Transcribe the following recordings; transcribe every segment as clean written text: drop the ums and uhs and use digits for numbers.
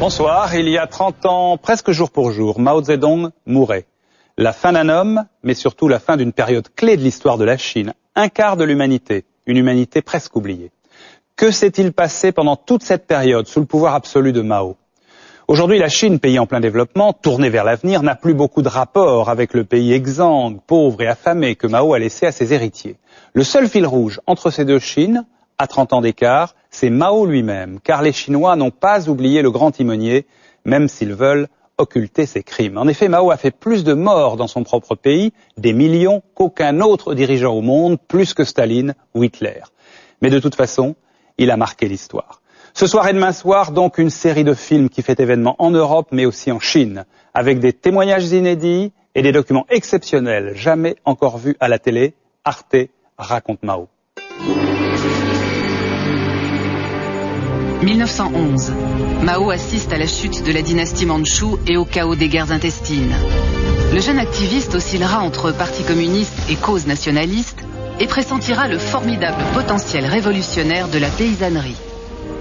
Bonsoir, il y a 30 ans, presque jour pour jour, Mao Zedong mourait. La fin d'un homme, mais surtout la fin d'une période clé de l'histoire de la Chine. Un quart de l'humanité, une humanité presque oubliée. Que s'est-il passé pendant toute cette période sous le pouvoir absolu de Mao? Aujourd'hui, la Chine, pays en plein développement, tournée vers l'avenir, n'a plus beaucoup de rapport avec le pays exsangue, pauvre et affamé que Mao a laissé à ses héritiers. Le seul fil rouge entre ces deux Chines, à 30 ans d'écart, c'est Mao lui-même, car les Chinois n'ont pas oublié le grand timonier, même s'ils veulent occulter ses crimes. En effet, Mao a fait plus de morts dans son propre pays, des millions, qu'aucun autre dirigeant au monde, plus que Staline ou Hitler. Mais de toute façon, il a marqué l'histoire. Ce soir et demain soir, donc, une série de films qui fait événement en Europe, mais aussi en Chine, avec des témoignages inédits et des documents exceptionnels, jamais encore vus à la télé. Arte raconte Mao. 1911. Mao assiste à la chute de la dynastie mandchoue et au chaos des guerres intestines. Le jeune activiste oscillera entre parti communiste et cause nationaliste et pressentira le formidable potentiel révolutionnaire de la paysannerie.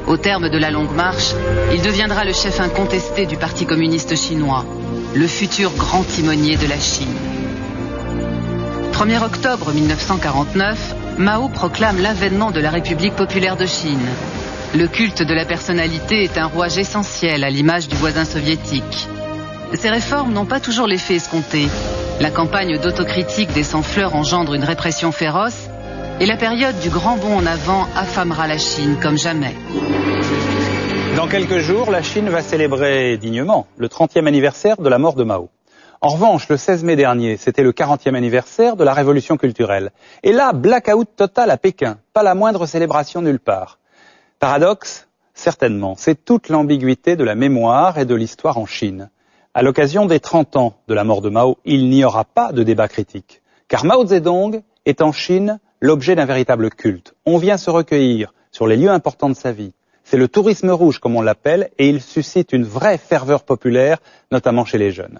Au terme de la longue marche, il deviendra le chef incontesté du Parti communiste chinois, le futur grand timonier de la Chine. 1er octobre 1949, Mao proclame l'avènement de la République populaire de Chine. Le culte de la personnalité est un rouage essentiel à l'image du voisin soviétique. Ces réformes n'ont pas toujours l'effet escompté. La campagne d'autocritique des sans-fleurs engendre une répression féroce et la période du grand bond en avant affamera la Chine comme jamais. Dans quelques jours, la Chine va célébrer dignement le 30e anniversaire de la mort de Mao. En revanche, le 16 mai dernier, c'était le 40e anniversaire de la révolution culturelle. Et là, blackout total à Pékin, pas la moindre célébration nulle part. Paradoxe? Certainement. C'est toute l'ambiguïté de la mémoire et de l'histoire en Chine. À l'occasion des 30 ans de la mort de Mao, il n'y aura pas de débat critique. Car Mao Zedong est en Chine l'objet d'un véritable culte. On vient se recueillir sur les lieux importants de sa vie. C'est le tourisme rouge, comme on l'appelle, et il suscite une vraie ferveur populaire, notamment chez les jeunes.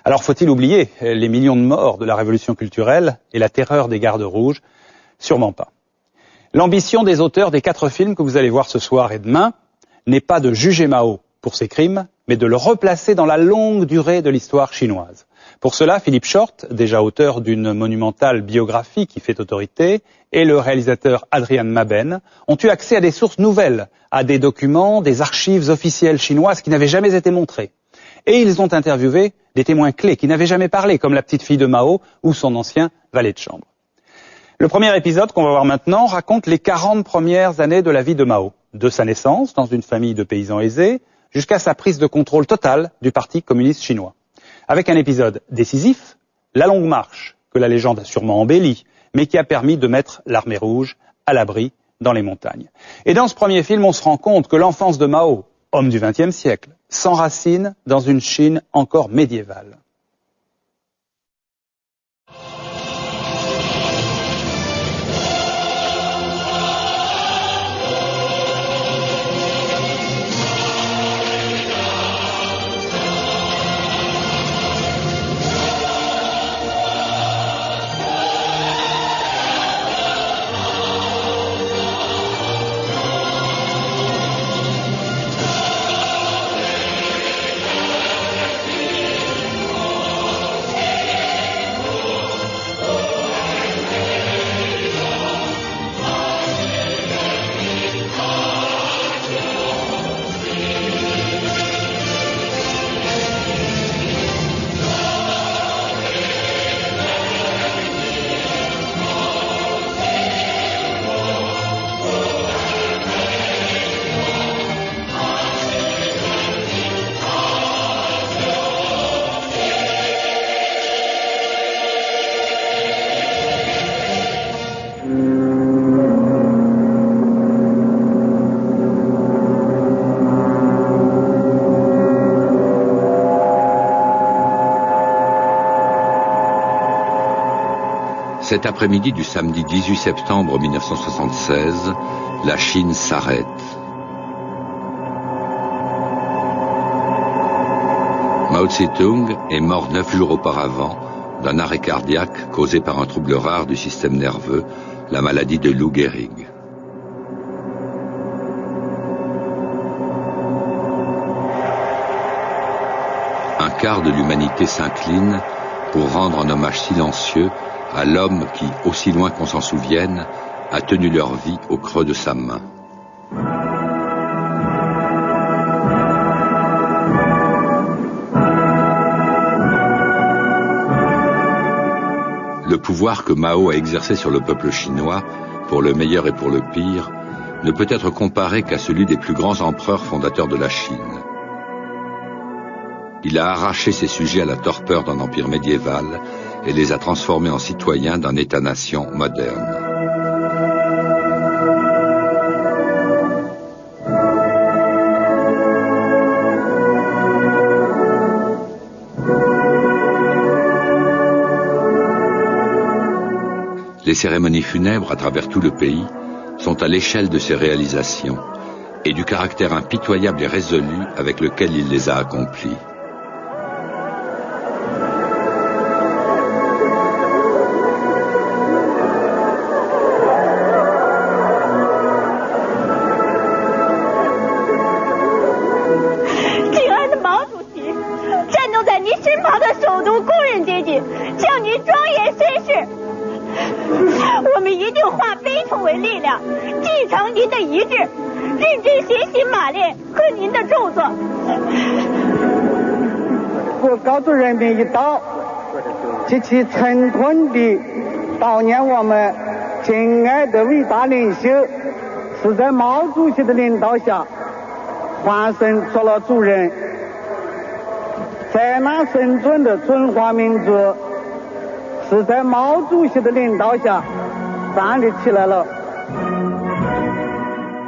Alors faut-il oublier les millions de morts de la révolution culturelle et la terreur des gardes rouges? Sûrement pas. L'ambition des auteurs des 4 films que vous allez voir ce soir et demain n'est pas de juger Mao pour ses crimes, mais de le replacer dans la longue durée de l'histoire chinoise. Pour cela, Philippe Short, déjà auteur d'une monumentale biographie qui fait autorité, et le réalisateur Adrian Maben ont eu accès à des sources nouvelles, à des documents, des archives officielles chinoises qui n'avaient jamais été montrées. Et ils ont interviewé des témoins clés qui n'avaient jamais parlé, comme la petite fille de Mao ou son ancien valet de chambre. Le premier épisode qu'on va voir maintenant raconte les 40 premières années de la vie de Mao, de sa naissance dans une famille de paysans aisés jusqu'à sa prise de contrôle totale du Parti communiste chinois. Avec un épisode décisif, la longue marche, que la légende a sûrement embellie, mais qui a permis de mettre l'armée rouge à l'abri dans les montagnes. Et dans ce premier film, on se rend compte que l'enfance de Mao, homme du XXe siècle, s'enracine dans une Chine encore médiévale. Cet après-midi du samedi 18 septembre 1976, la Chine s'arrête. Mao Tse-tung est mort 9 jours auparavant d'un arrêt cardiaque causé par un trouble rare du système nerveux, la maladie de Lou Gehrig. quart de l'humanité s'incline pour rendre un hommage silencieux à l'homme qui, aussi loin qu'on s'en souvienne, a tenu leur vie au creux de sa main. Le pouvoir que Mao a exercé sur le peuple chinois, pour le meilleur et pour le pire, ne peut être comparé qu'à celui des plus grands empereurs fondateurs de la Chine. Il a arraché ses sujets à la torpeur d'un empire médiéval et les a transformés en citoyens d'un État-nation moderne. Les cérémonies funèbres à travers tout le pays sont à l'échelle de ses réalisations et du caractère impitoyable et résolu avec lequel il les a accomplies.我告诉人民一道，极其沉痛地悼念我们敬爱的伟大领袖，是在毛主席的领导下换身做了主人，在那深圳的中华民族是在毛主席的领导下站立起来了。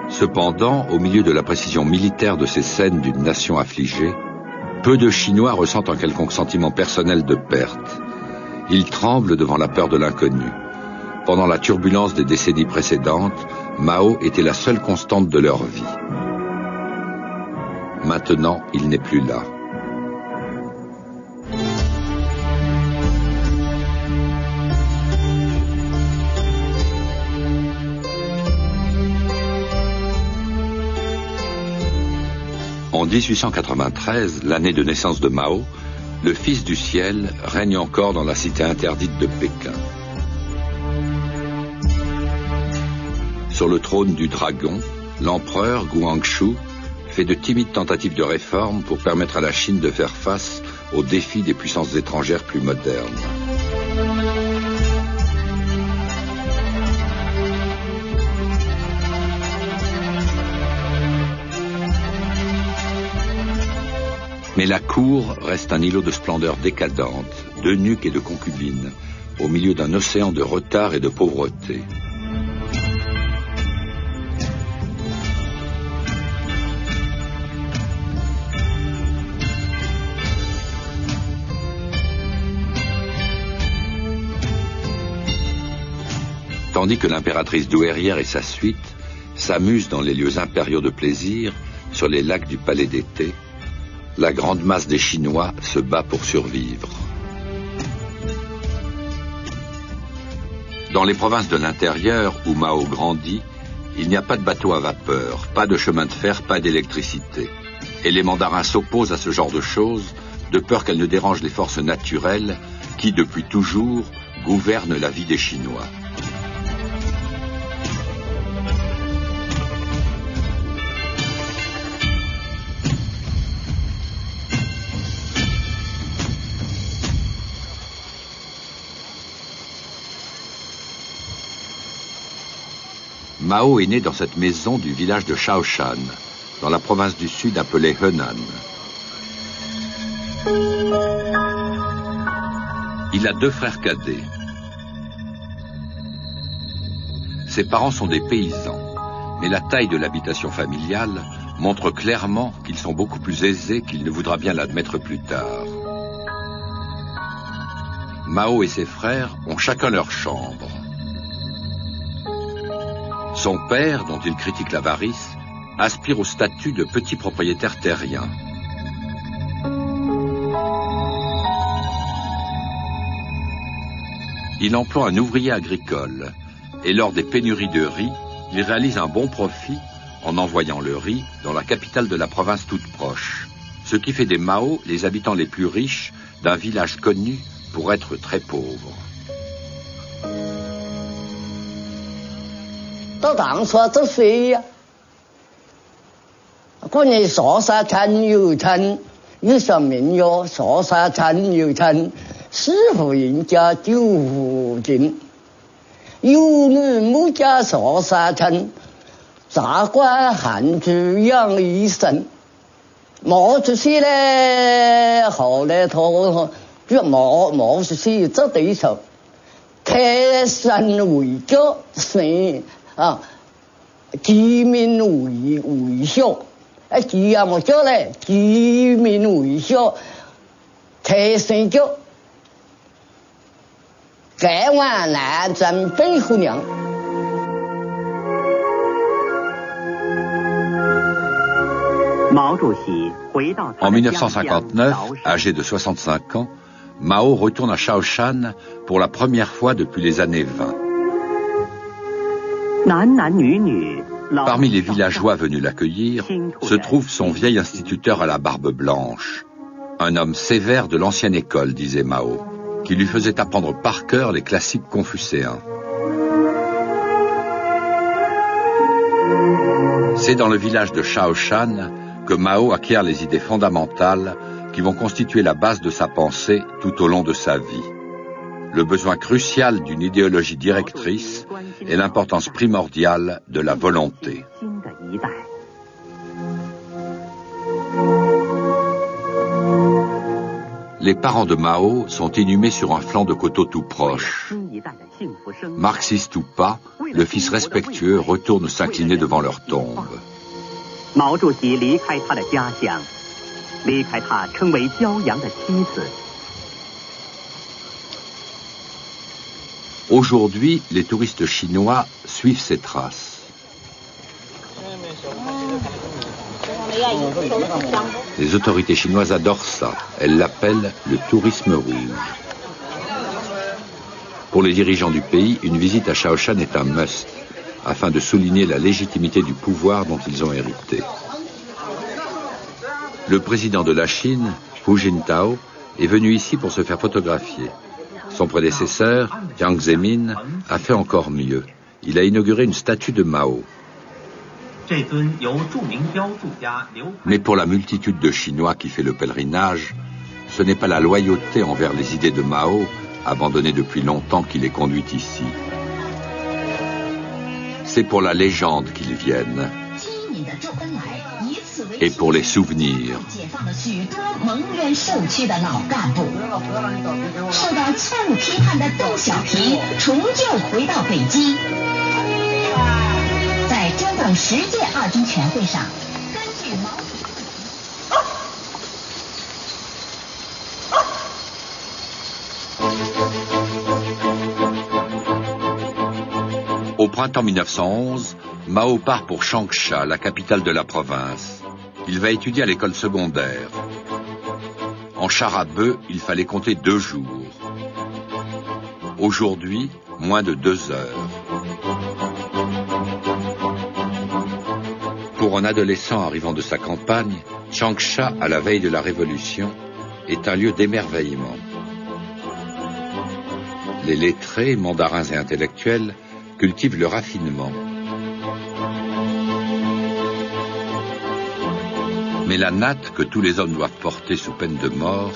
Cependant, au milieu de la précision militaire de ces scènes d'une nation affligée, peu de Chinois ressentent un quelconque sentiment personnel de perte. Ils tremblent devant la peur de l'inconnu. Pendant la turbulence des décennies précédentes, Mao était la seule constante de leur vie. Maintenant, il n'est plus là. En 1893, l'année de naissance de Mao, le Fils du ciel règne encore dans la cité interdite de Pékin. Sur le trône du dragon, l'empereur Guangxu fait de timides tentatives de réforme pour permettre à la Chine de faire face aux défis des puissances étrangères plus modernes. Mais la cour reste un îlot de splendeur décadente, d'eunuques et de concubines, au milieu d'un océan de retard et de pauvreté. Tandis que l'impératrice douairière et sa suite s'amusent dans les lieux impériaux de plaisir, sur les lacs du palais d'été, la grande masse des Chinois se bat pour survivre. Dans les provinces de l'intérieur où Mao grandit, il n'y a pas de bateau à vapeur, pas de chemin de fer, pas d'électricité. Et les mandarins s'opposent à ce genre de choses, de peur qu'elles ne dérangent les forces naturelles qui, depuis toujours, gouvernent la vie des Chinois. Mao est né dans cette maison du village de Shaoshan, dans la province du Sud appelée Henan. Il a 2 frères cadets. Ses parents sont des paysans, mais la taille de l'habitation familiale montre clairement qu'ils sont beaucoup plus aisés qu'il ne voudra bien l'admettre plus tard. Mao et ses frères ont chacun leur chambre. Son père, dont il critique l'avarice, aspire au statut de petit propriétaire terrien. Il emploie un ouvrier agricole et lors des pénuries de riz, il réalise un bon profit en envoyant le riz dans la capitale de la province toute proche, ce qui fait des Mao les habitants les plus riches d'un village connu pour être très pauvre. 到唐说这谁呀？过年烧沙餐油餐，有什民谣烧沙餐油餐，师傅人家酒壶敬，有女母家烧沙餐，炸官汉主养一生。毛主席嘞，后来他就毛主席这对手，开山为教生。 啊，居民为孝，居啊么叫嘞？居民为孝，才生教，改完南征北虎娘。En 1959, âgé de 65 ans, Mao retourne à Shaoshan pour la première fois depuis les années 20. Parmi les villageois venus l'accueillir, se trouve son vieil instituteur à la barbe blanche. Un homme sévère de l'ancienne école, disait Mao, qui lui faisait apprendre par cœur les classiques confucéens. C'est dans le village de Shaoshan que Mao acquiert les idées fondamentales qui vont constituer la base de sa pensée tout au long de sa vie. Le besoin crucial d'une idéologie directrice et l'importance primordiale de la volonté. Les parents de Mao sont inhumés sur un flanc de coteau tout proche. Marxiste ou pas, le fils respectueux retourne s'incliner devant leur tombe. Aujourd'hui, les touristes chinois suivent ses traces. Les autorités chinoises adorent ça. Elles l'appellent le tourisme rouge. Pour les dirigeants du pays, une visite à Shaoshan est un must, afin de souligner la légitimité du pouvoir dont ils ont hérité. Le président de la Chine, Hu Jintao, est venu ici pour se faire photographier. Son prédécesseur, Jiang Zemin, a fait encore mieux. Il a inauguré une statue de Mao. Mais pour la multitude de Chinois qui fait le pèlerinage, ce n'est pas la loyauté envers les idées de Mao, abandonnées depuis longtemps, qui les conduit ici. C'est pour la légende qu'ils viennent. Et pour les souvenirs. Au printemps 1911, Mao part pour Changsha, la capitale de la province. Il va étudier à l'école secondaire. En char à bœuf, il fallait compter 2 jours. Aujourd'hui, moins de 2 heures. Pour un adolescent arrivant de sa campagne, Changsha, à la veille de la Révolution, est un lieu d'émerveillement. Les lettrés, mandarins et intellectuels cultivent le raffinement. Mais la natte que tous les hommes doivent porter sous peine de mort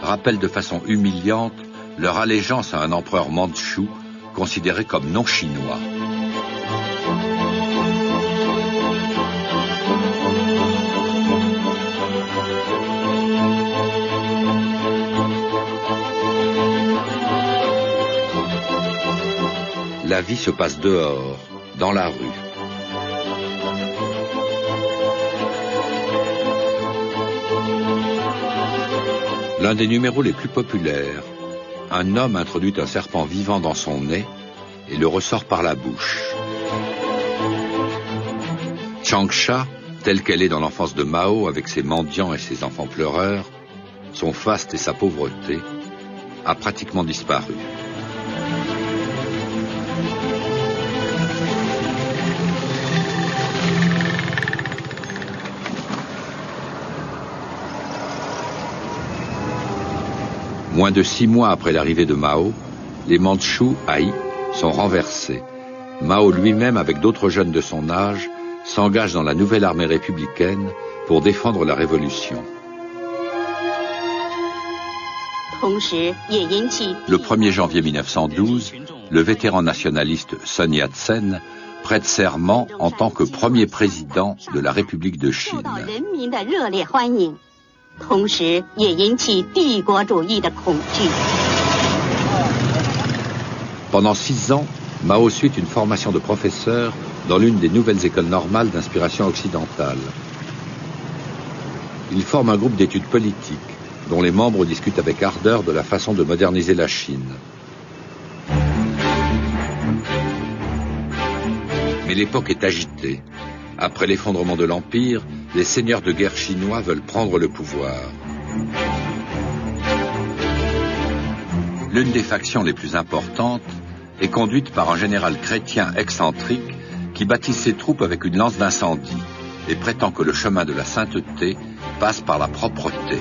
rappelle de façon humiliante leur allégeance à un empereur mandchou considéré comme non chinois. La vie se passe dehors, dans la rue. L'un des numéros les plus populaires, un homme introduit un serpent vivant dans son nez et le ressort par la bouche. Changsha, telle qu'elle est dans l'enfance de Mao avec ses mendiants et ses enfants pleureurs, son faste et sa pauvreté, a pratiquement disparu. Moins de 6 mois après l'arrivée de Mao, les Mandchous, haïs, sont renversés. Mao lui-même, avec d'autres jeunes de son âge, s'engage dans la nouvelle armée républicaine pour défendre la révolution. Le 1er janvier 1912, le vétéran nationaliste Sun Yat-sen prête serment en tant que premier président de la République de Chine. Pendant 6 ans, Mao suit une formation de professeur dans l'une des nouvelles écoles normales d'inspiration occidentale. Il forme un groupe d'études politiques dont les membres discutent avec ardeur de la façon de moderniser la Chine. Mais l'époque est agitée. Après l'effondrement de l'Empire, les seigneurs de guerre chinois veulent prendre le pouvoir. L'une des factions les plus importantes est conduite par un général chrétien excentrique qui baptise ses troupes avec une lance d'incendie et prétend que le chemin de la sainteté passe par la propreté.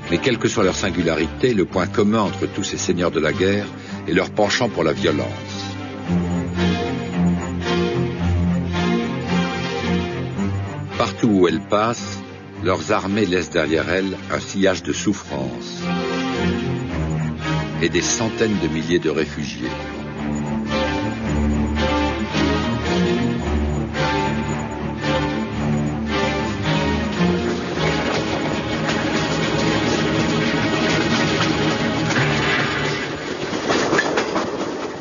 Mais quelle que soit leur singularité, le point commun entre tous ces seigneurs de la guerre est leur penchant pour la violence. Partout où elles passent, leurs armées laissent derrière elles un sillage de souffrance et des centaines de milliers de réfugiés.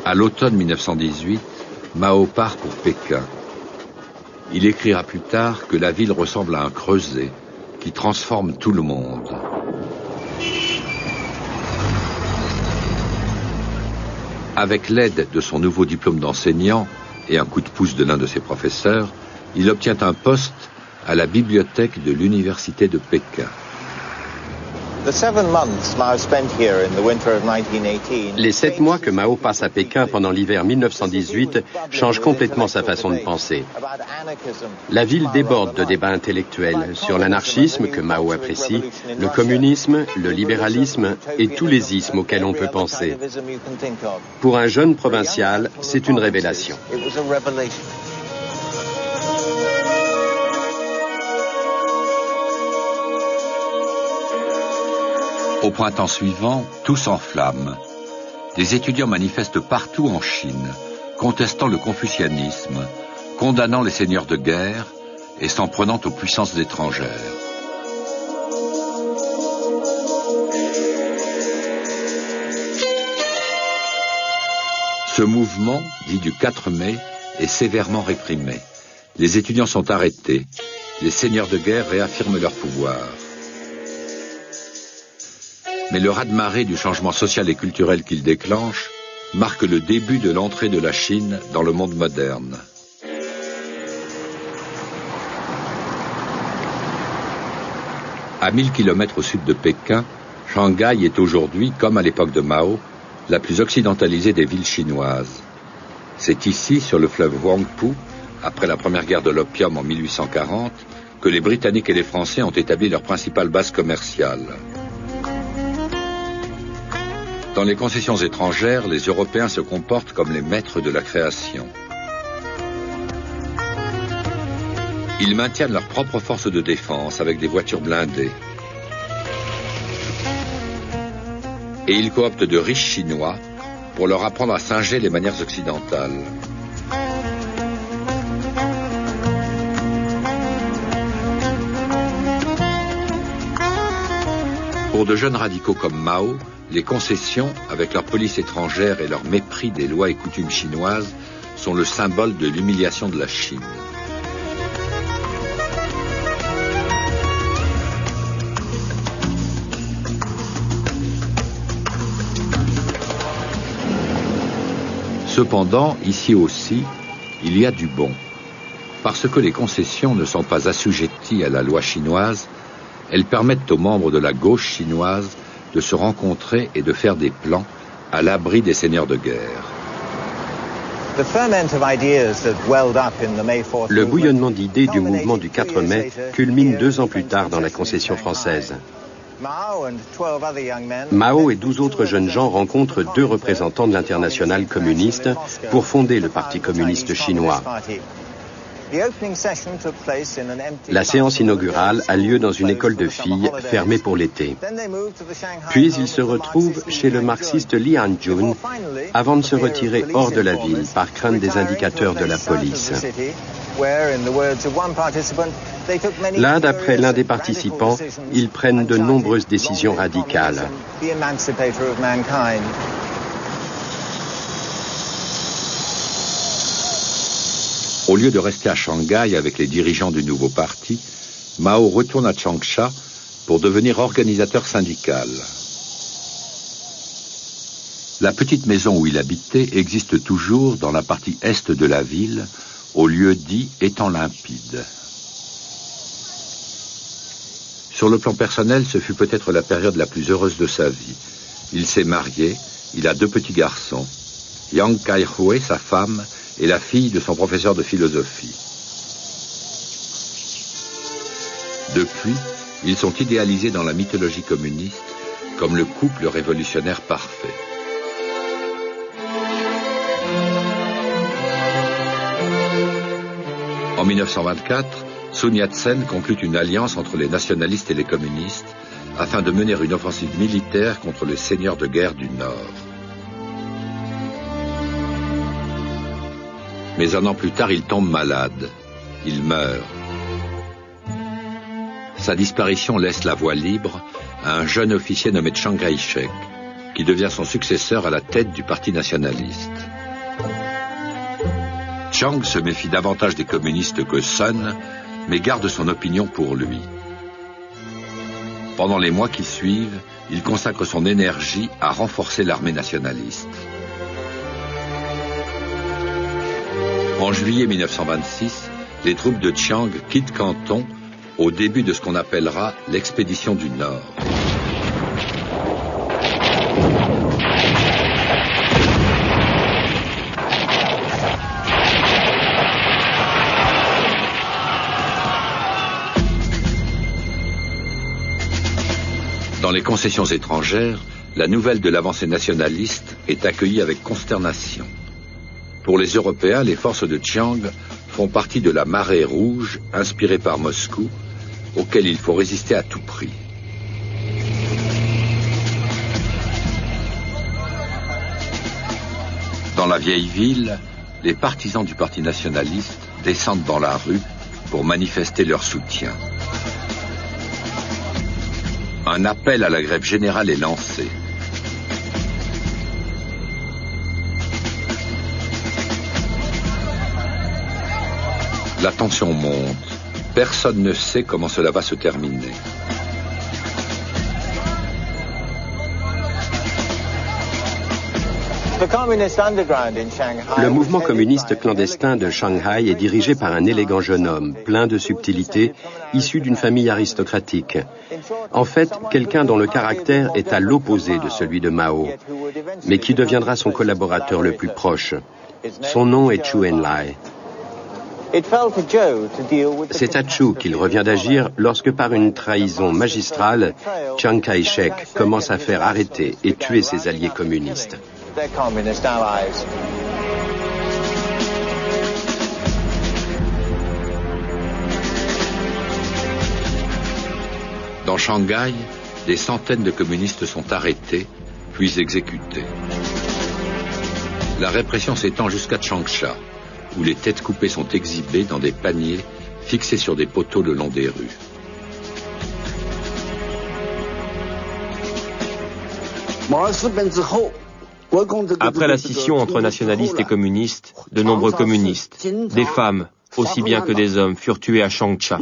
À l'automne 1918, Mao part pour Pékin. Il écrira plus tard que la ville ressemble à un creuset qui transforme tout le monde. Avec l'aide de son nouveau diplôme d'enseignant et un coup de pouce de l'un de ses professeurs, il obtient un poste à la bibliothèque de l'université de Pékin. Les 7 mois que Mao passe à Pékin pendant l'hiver 1918 changent complètement sa façon de penser. La ville déborde de débats intellectuels sur l'anarchisme que Mao apprécie, le communisme, le libéralisme et tous les ismes auxquels on peut penser. Pour un jeune provincial, c'est une révélation. Au printemps suivant, tout s'enflamme. Des étudiants manifestent partout en Chine, contestant le confucianisme, condamnant les seigneurs de guerre et s'en prenant aux puissances étrangères. Ce mouvement, dit du 4 mai, est sévèrement réprimé. Les étudiants sont arrêtés. Les seigneurs de guerre réaffirment leur pouvoir. Mais le raz-de-marée du changement social et culturel qu'il déclenche marque le début de l'entrée de la Chine dans le monde moderne. À 1000 km au sud de Pékin, Shanghai est aujourd'hui, comme à l'époque de Mao, la plus occidentalisée des villes chinoises. C'est ici, sur le fleuve Huangpu, après la première guerre de l'opium en 1840, que les Britanniques et les Français ont établi leur principale base commerciale. Dans les concessions étrangères, les Européens se comportent comme les maîtres de la création. Ils maintiennent leur propre force de défense avec des voitures blindées. Et ils cooptent de riches Chinois pour leur apprendre à singer les manières occidentales. Pour de jeunes radicaux comme Mao, les concessions, avec leur police étrangère et leur mépris des lois et coutumes chinoises, sont le symbole de l'humiliation de la Chine. Cependant, ici aussi, il y a du bon. Parce que les concessions ne sont pas assujetties à la loi chinoise, elles permettent aux membres de la gauche chinoise de se rencontrer et de faire des plans à l'abri des seigneurs de guerre. Le bouillonnement d'idées du mouvement du 4 mai culmine 2 ans plus tard dans la concession française. Mao et 12 autres jeunes gens rencontrent 2 représentants de l'internationale communiste pour fonder le Parti communiste chinois. La séance inaugurale a lieu dans une école de filles fermée pour l'été. Puis ils se retrouvent chez le marxiste Li Hanjun avant de se retirer hors de la ville par crainte des indicateurs de la police. L'un d'après l'un des participants, ils prennent de nombreuses décisions radicales. Au lieu de rester à Shanghai avec les dirigeants du nouveau parti, Mao retourne à Changsha pour devenir organisateur syndical. La petite maison où il habitait existe toujours dans la partie est de la ville, au lieu dit étang limpide. Sur le plan personnel, ce fut peut-être la période la plus heureuse de sa vie. Il s'est marié, il a 2 petits garçons, Yang Kai-hue, sa femme, et la fille de son professeur de philosophie. Depuis, ils sont idéalisés dans la mythologie communiste comme le couple révolutionnaire parfait. En 1924, Sun Yat-sen conclut une alliance entre les nationalistes et les communistes afin de mener une offensive militaire contre les seigneurs de guerre du Nord. Mais 1 an plus tard, il tombe malade. Il meurt. Sa disparition laisse la voie libre à un jeune officier nommé Chiang Kai-shek, qui devient son successeur à la tête du Parti nationaliste. Chiang se méfie davantage des communistes que Sun, mais garde son opinion pour lui. Pendant les mois qui suivent, il consacre son énergie à renforcer l'armée nationaliste. En juillet 1926, les troupes de Chiang quittent Canton au début de ce qu'on appellera l'expédition du Nord. Dans les concessions étrangères, la nouvelle de l'avancée nationaliste est accueillie avec consternation. Pour les Européens, les forces de Chiang font partie de la marée rouge inspirée par Moscou, auquel il faut résister à tout prix. Dans la vieille ville, les partisans du Parti nationaliste descendent dans la rue pour manifester leur soutien. Un appel à la grève générale est lancé. La tension monte. Personne ne sait comment cela va se terminer. Le mouvement communiste clandestin de Shanghai est dirigé par un élégant jeune homme, plein de subtilité, issu d'une famille aristocratique. En fait, quelqu'un dont le caractère est à l'opposé de celui de Mao, mais qui deviendra son collaborateur le plus proche. Son nom est Zhou Enlai. C'est à Zhou qu'il revient d'agir lorsque, par une trahison magistrale, Chiang Kai-shek commence à faire arrêter et tuer ses alliés communistes. Dans Shanghai, des centaines de communistes sont arrêtés, puis exécutés. La répression s'étend jusqu'à Changsha, où les têtes coupées sont exhibées dans des paniers fixés sur des poteaux le long des rues. Après la scission entre nationalistes et communistes, de nombreux communistes, des femmes aussi bien que des hommes, furent tués à Changsha.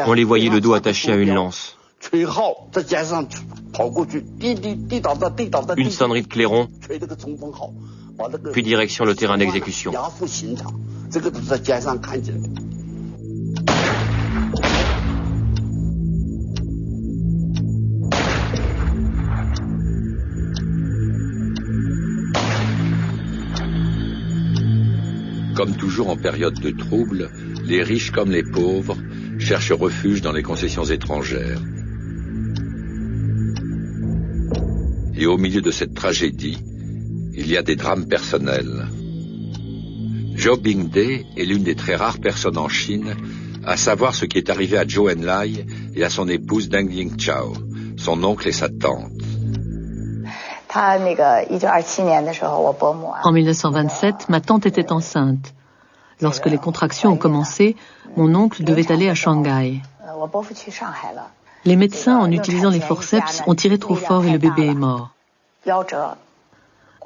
On les voyait le dos attaché à une lance. Une sonnerie de clairon, puis direction le terrain d'exécution. Comme toujours en période de trouble, les riches comme les pauvres cherchent refuge dans les concessions étrangères. Et au milieu de cette tragédie, il y a des drames personnels. Zhou Bingde est l'une des très rares personnes en Chine à savoir ce qui est arrivé à Zhou Enlai et à son épouse Deng Yingchao, son oncle et sa tante. En 1927, ma tante était enceinte. Lorsque les contractions ont commencé, mon oncle devait aller à Shanghai. Les médecins, en utilisant les forceps, ont tiré trop fort et le bébé est mort.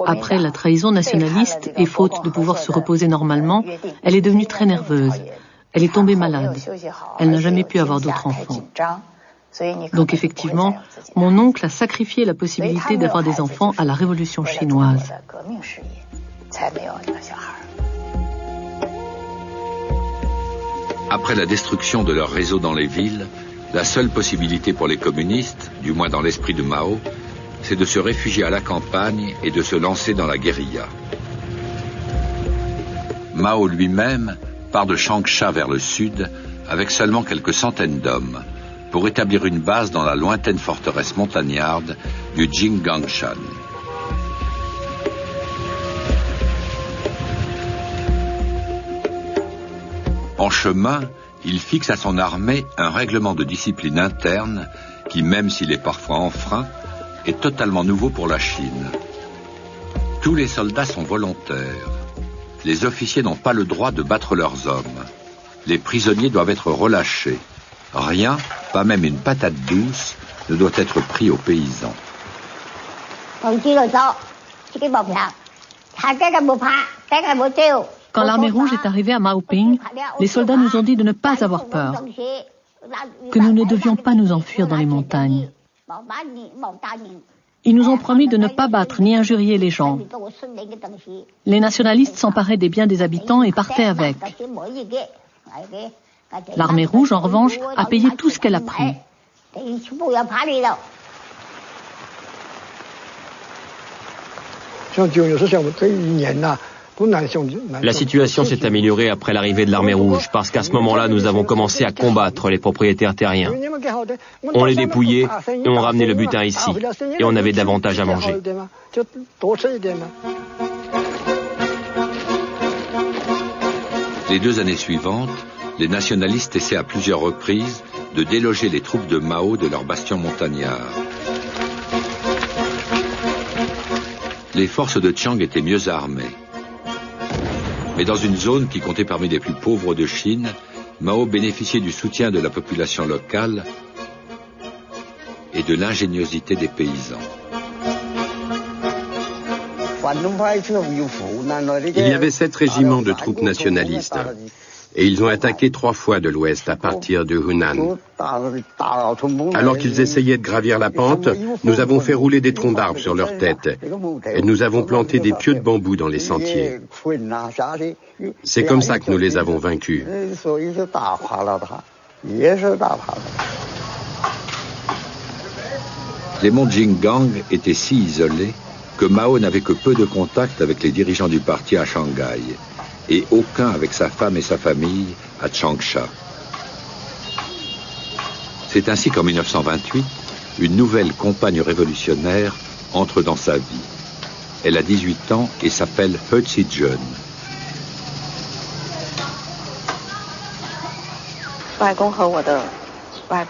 Après la trahison nationaliste et faute de pouvoir se reposer normalement, elle est devenue très nerveuse. Elle est tombée malade. Elle n'a jamais pu avoir d'autres enfants. Donc effectivement, mon oncle a sacrifié la possibilité d'avoir des enfants à la révolution chinoise. Après la destruction de leur réseau dans les villes, la seule possibilité pour les communistes, du moins dans l'esprit de Mao, c'est de se réfugier à la campagne et de se lancer dans la guérilla. Mao lui-même part de Changsha vers le sud avec seulement quelques centaines d'hommes pour établir une base dans la lointaine forteresse montagnarde du Jinggangshan. En chemin, il fixe à son armée un règlement de discipline interne qui, même s'il est parfois enfreint, est totalement nouveau pour la Chine. Tous les soldats sont volontaires. Les officiers n'ont pas le droit de battre leurs hommes. Les prisonniers doivent être relâchés. Rien, pas même une patate douce, ne doit être pris aux paysans. Quand l'armée rouge est arrivée à Maoping, les soldats nous ont dit de ne pas avoir peur, que nous ne devions pas nous enfuir dans les montagnes. Ils nous ont promis de ne pas battre ni injurier les gens. Les nationalistes s'emparaient des biens des habitants et partaient avec. L'armée rouge, en revanche, a payé tout ce qu'elle a pris. La situation s'est améliorée après l'arrivée de l'armée rouge, parce qu'à ce moment-là, nous avons commencé à combattre les propriétaires terriens. On les dépouillait et on ramenait le butin ici, et on avait davantage à manger. Les 2 années suivantes, les nationalistes essaient à plusieurs reprises de déloger les troupes de Mao de leur bastion montagnard. Les forces de Chiang étaient mieux armées. Mais dans une zone qui comptait parmi les plus pauvres de Chine, Mao bénéficiait du soutien de la population locale et de l'ingéniosité des paysans. Il y avait 7 régiments de troupes nationalistes et ils ont attaqué 3 fois de l'ouest à partir de Hunan. Alors qu'ils essayaient de gravir la pente, nous avons fait rouler des troncs d'arbres sur leurs têtes et nous avons planté des pieux de bambou dans les sentiers. C'est comme ça que nous les avons vaincus. Les monts Jinggang étaient si isolés que Mao n'avait que peu de contact avec les dirigeants du parti à Shanghai et aucun avec sa femme et sa famille à Changsha. C'est ainsi qu'en 1928, une nouvelle compagne révolutionnaire entre dans sa vie. Elle a 18 ans et s'appelle He Zhijun.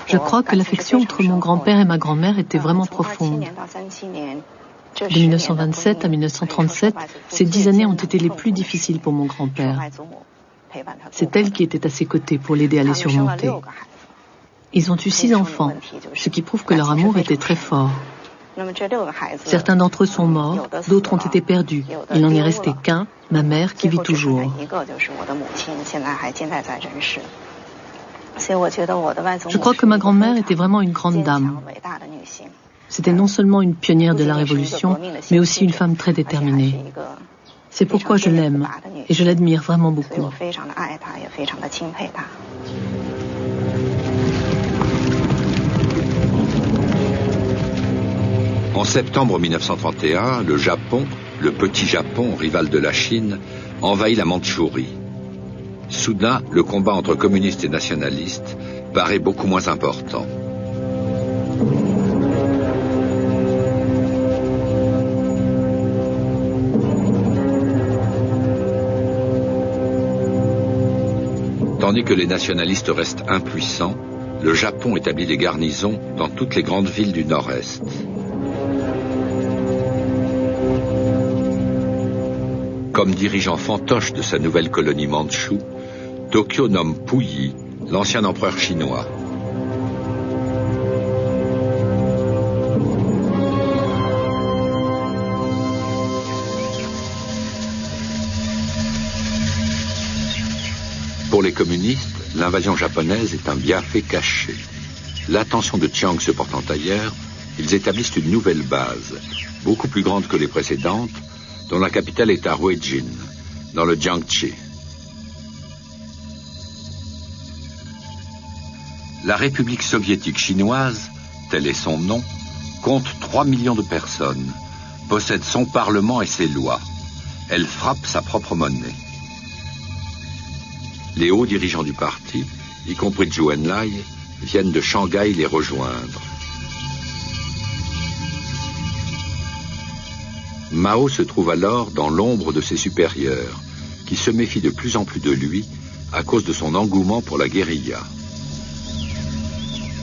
Je crois que l'affection entre mon grand-père et ma grand-mère était vraiment profonde. De 1927 à 1937, ces 10 années ont été les plus difficiles pour mon grand-père. C'est elle qui était à ses côtés pour l'aider à les surmonter. Ils ont eu 6 enfants, ce qui prouve que leur amour était très fort. Certains d'entre eux sont morts, d'autres ont été perdus. Il n'en est resté qu'un, ma mère, qui vit toujours. Je crois que ma grand-mère était vraiment une grande dame. C'était non seulement une pionnière de la Révolution, mais aussi une femme très déterminée. C'est pourquoi je l'aime, et je l'admire vraiment beaucoup. En septembre 1931, le Japon, le petit Japon, rival de la Chine, envahit la Mandchourie. Soudain, le combat entre communistes et nationalistes paraît beaucoup moins important. Tandis que les nationalistes restent impuissants, le Japon établit des garnisons dans toutes les grandes villes du Nord-Est. Comme dirigeant fantoche de sa nouvelle colonie mandchoue, Tokyo nomme Puyi, l'ancien empereur chinois. Pour les communistes, l'invasion japonaise est un bienfait caché. L'attention de Chiang se portant ailleurs, ils établissent une nouvelle base, beaucoup plus grande que les précédentes, dont la capitale est à Huejin, dans le Jiangxi. La République soviétique chinoise, tel est son nom, compte 3 millions de personnes, possède son parlement et ses lois. Elle frappe sa propre monnaie. Les hauts dirigeants du parti, y compris Zhou Enlai, viennent de Shanghai les rejoindre. Mao se trouve alors dans l'ombre de ses supérieurs, qui se méfient de plus en plus de lui à cause de son engouement pour la guérilla.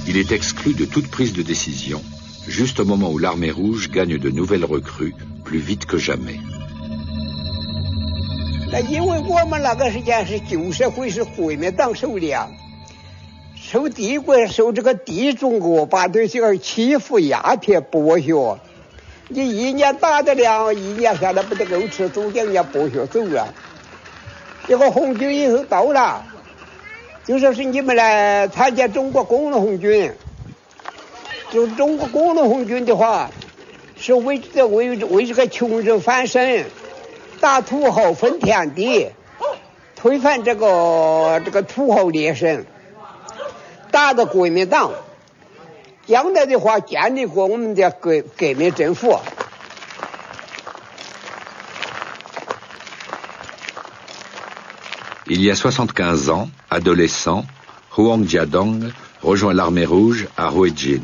Il est exclu de toute prise de décision, juste au moment où l'armée rouge gagne de nouvelles recrues plus vite que jamais. 因为我们那个时间是旧社会，是国民党手里啊，受帝国，受这个地中国把对这个欺负、压迫、剥削，你一年打得了，一年下来不得够吃，总将人家剥削走了。这个红军以后到了，就说是你们来参加中国工农红军，就中国工农红军的话，是为这个穷人翻身。 打土豪分田地，推翻这个土豪劣绅，打的国民党，将来的话建立过我们的革命政府。Il y a 75 ans, adolescent, Huang Jiadong rejoint l'armée rouge à Huejin.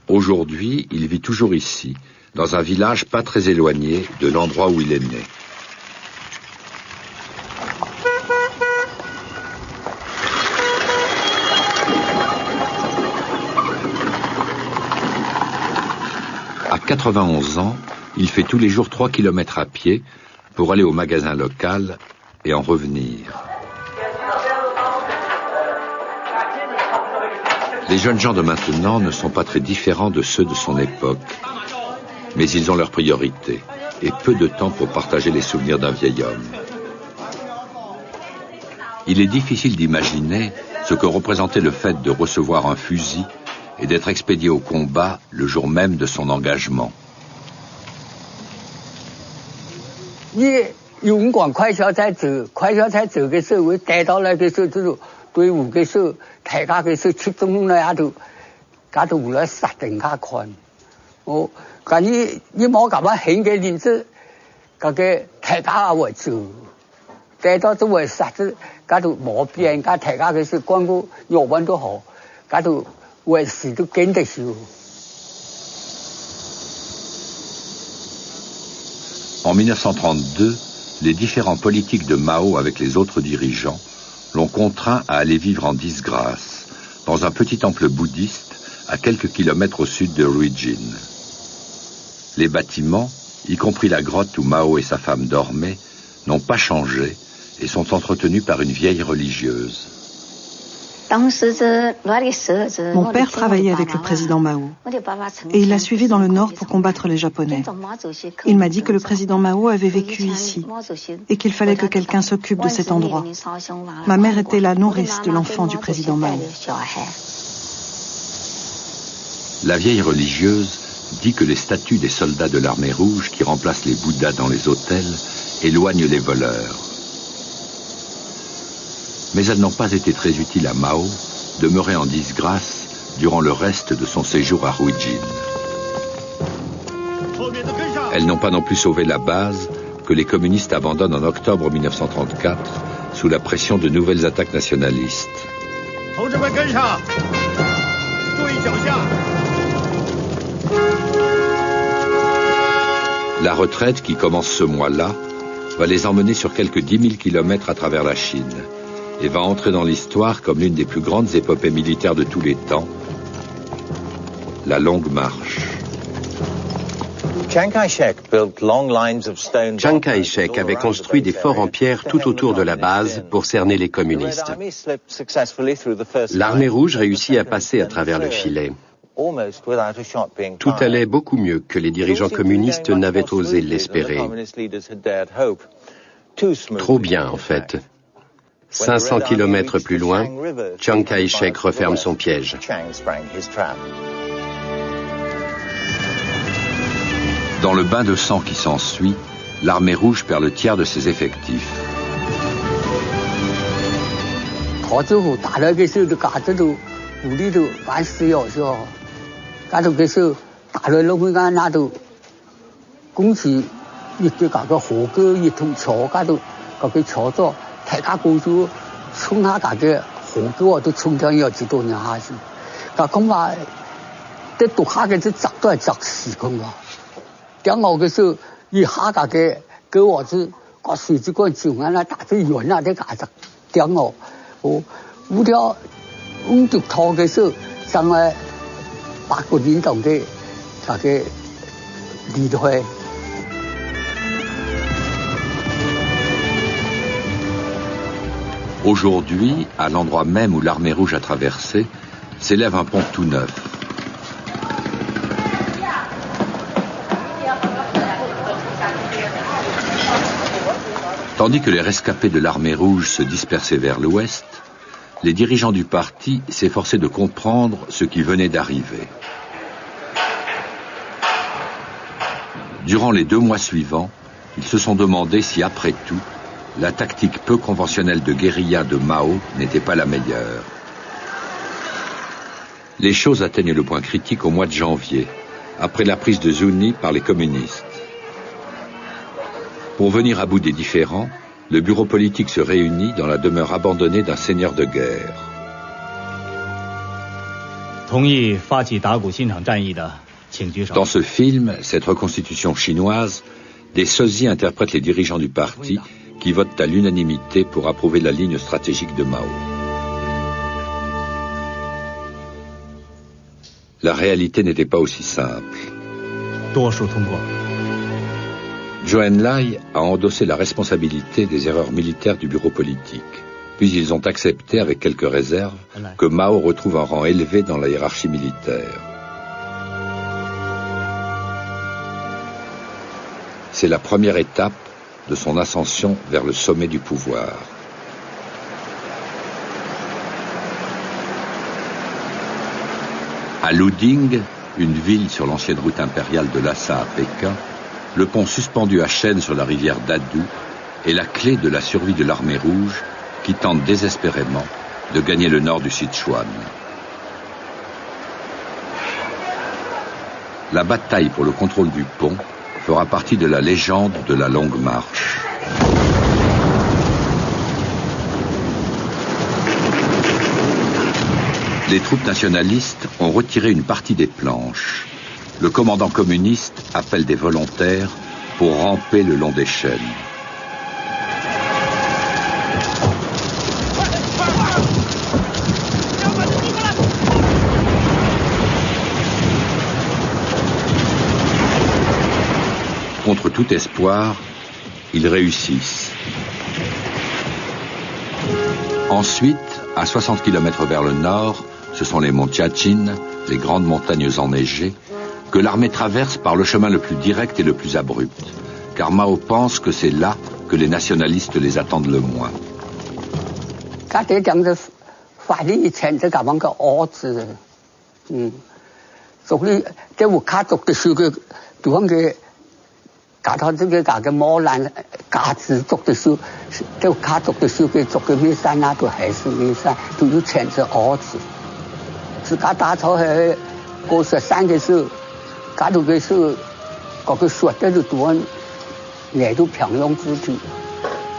Aujourd'hui, il vit toujours ici, dans un village pas très éloigné de l'endroit où il est né. À 91 ans, il fait tous les jours 3 kilomètres à pied pour aller au magasin local et en revenir. Les jeunes gens de maintenant ne sont pas très différents de ceux de son époque, mais ils ont leurs priorités et peu de temps pour partager les souvenirs d'un vieil homme. Il est difficile d'imaginer ce que représentait le fait de recevoir un fusil et d'être expédié au combat le jour même de son engagement. 队伍嘅时候，大家嘅时候出动来也都为了杀定家看。哦，咁你冇咁樣興嘅年子，嗰個大家也會做，大家都會殺咗，嗰度冇變，嗰大家嘅時光顧藥品都好，嗰度會死都驚得少。En 1932, les différents politiques de Mao avec les autres dirigeants l'ont contraint à aller vivre en disgrâce, dans un petit temple bouddhiste à quelques kilomètres au sud de Huejin. Les bâtiments, y compris la grotte où Mao et sa femme dormaient, n'ont pas changé et sont entretenus par une vieille religieuse. Mon père travaillait avec le président Mao et il l'a suivi dans le nord pour combattre les Japonais. Il m'a dit que le président Mao avait vécu ici et qu'il fallait que quelqu'un s'occupe de cet endroit. Ma mère était la nourrice de l'enfant du président Mao. La vieille religieuse dit que les statues des soldats de l'armée rouge qui remplacent les Bouddhas dans les hôtels éloignent les voleurs. Mais elles n'ont pas été très utiles à Mao, demeuré en disgrâce durant le reste de son séjour à Ruijin. Elles n'ont pas non plus sauvé la base que les communistes abandonnent en octobre 1934 sous la pression de nouvelles attaques nationalistes. La retraite qui commence ce mois-là va les emmener sur quelques 10 000 kilomètres à travers la Chine et va entrer dans l'histoire comme l'une des plus grandes épopées militaires de tous les temps, la Longue Marche. Chiang Kai-shek avait construit des forts en pierre tout autour de la base pour cerner les communistes. L'armée rouge réussit à passer à travers le filet. Tout allait beaucoup mieux que les dirigeants communistes n'avaient osé l'espérer. Trop bien, en fait. 500 kilomètres plus loin, Chiang Kai-shek referme son piège. Dans le bain de sang qui s'ensuit, l'armée rouge perd le tiers de ses effectifs. Aujourd'hui, à l'endroit même où l'armée rouge a traversé, s'élève un pont tout neuf. Tandis que les rescapés de l'armée rouge se dispersaient vers l'ouest, les dirigeants du parti s'efforçaient de comprendre ce qui venait d'arriver. Durant les 2 mois suivants, ils se sont demandé si, après tout, la tactique peu conventionnelle de guérilla de Mao n'était pas la meilleure. Les choses atteignent le point critique au mois de janvier, après la prise de Zuni par les communistes. Pour venir à bout des différends, le bureau politique se réunit dans la demeure abandonnée d'un seigneur de guerre. Dans ce film, cette reconstitution chinoise, des sosies interprètent les dirigeants du parti qui votent à l'unanimité pour approuver la ligne stratégique de Mao. La réalité n'était pas aussi simple. Zhou Enlai a endossé la responsabilité des erreurs militaires du bureau politique. Puis ils ont accepté, avec quelques réserves, que Mao retrouve un rang élevé dans la hiérarchie militaire. C'est la première étape de son ascension vers le sommet du pouvoir. À Luding, une ville sur l'ancienne route impériale de Lhasa à Pékin, le pont suspendu à chaîne sur la rivière Dadu est la clé de la survie de l'armée rouge qui tente désespérément de gagner le nord du Sichuan. La bataille pour le contrôle du pont fera partie de la légende de la Longue Marche. Les troupes nationalistes ont retiré une partie des planches. Le commandant communiste appelle des volontaires pour ramper le long des chaînes. Contre tout espoir, ils réussissent. Ensuite, à 60 km vers le nord, ce sont les monts Tiachin, les grandes montagnes enneigées, que l'armée traverse par le chemin le plus direct et le plus abrupt, car Mao pense que c'est là que les nationalistes les attendent le moins. 自家打草还过13的时候，家头的时候，嗰個說得就多，挨到平庸之地，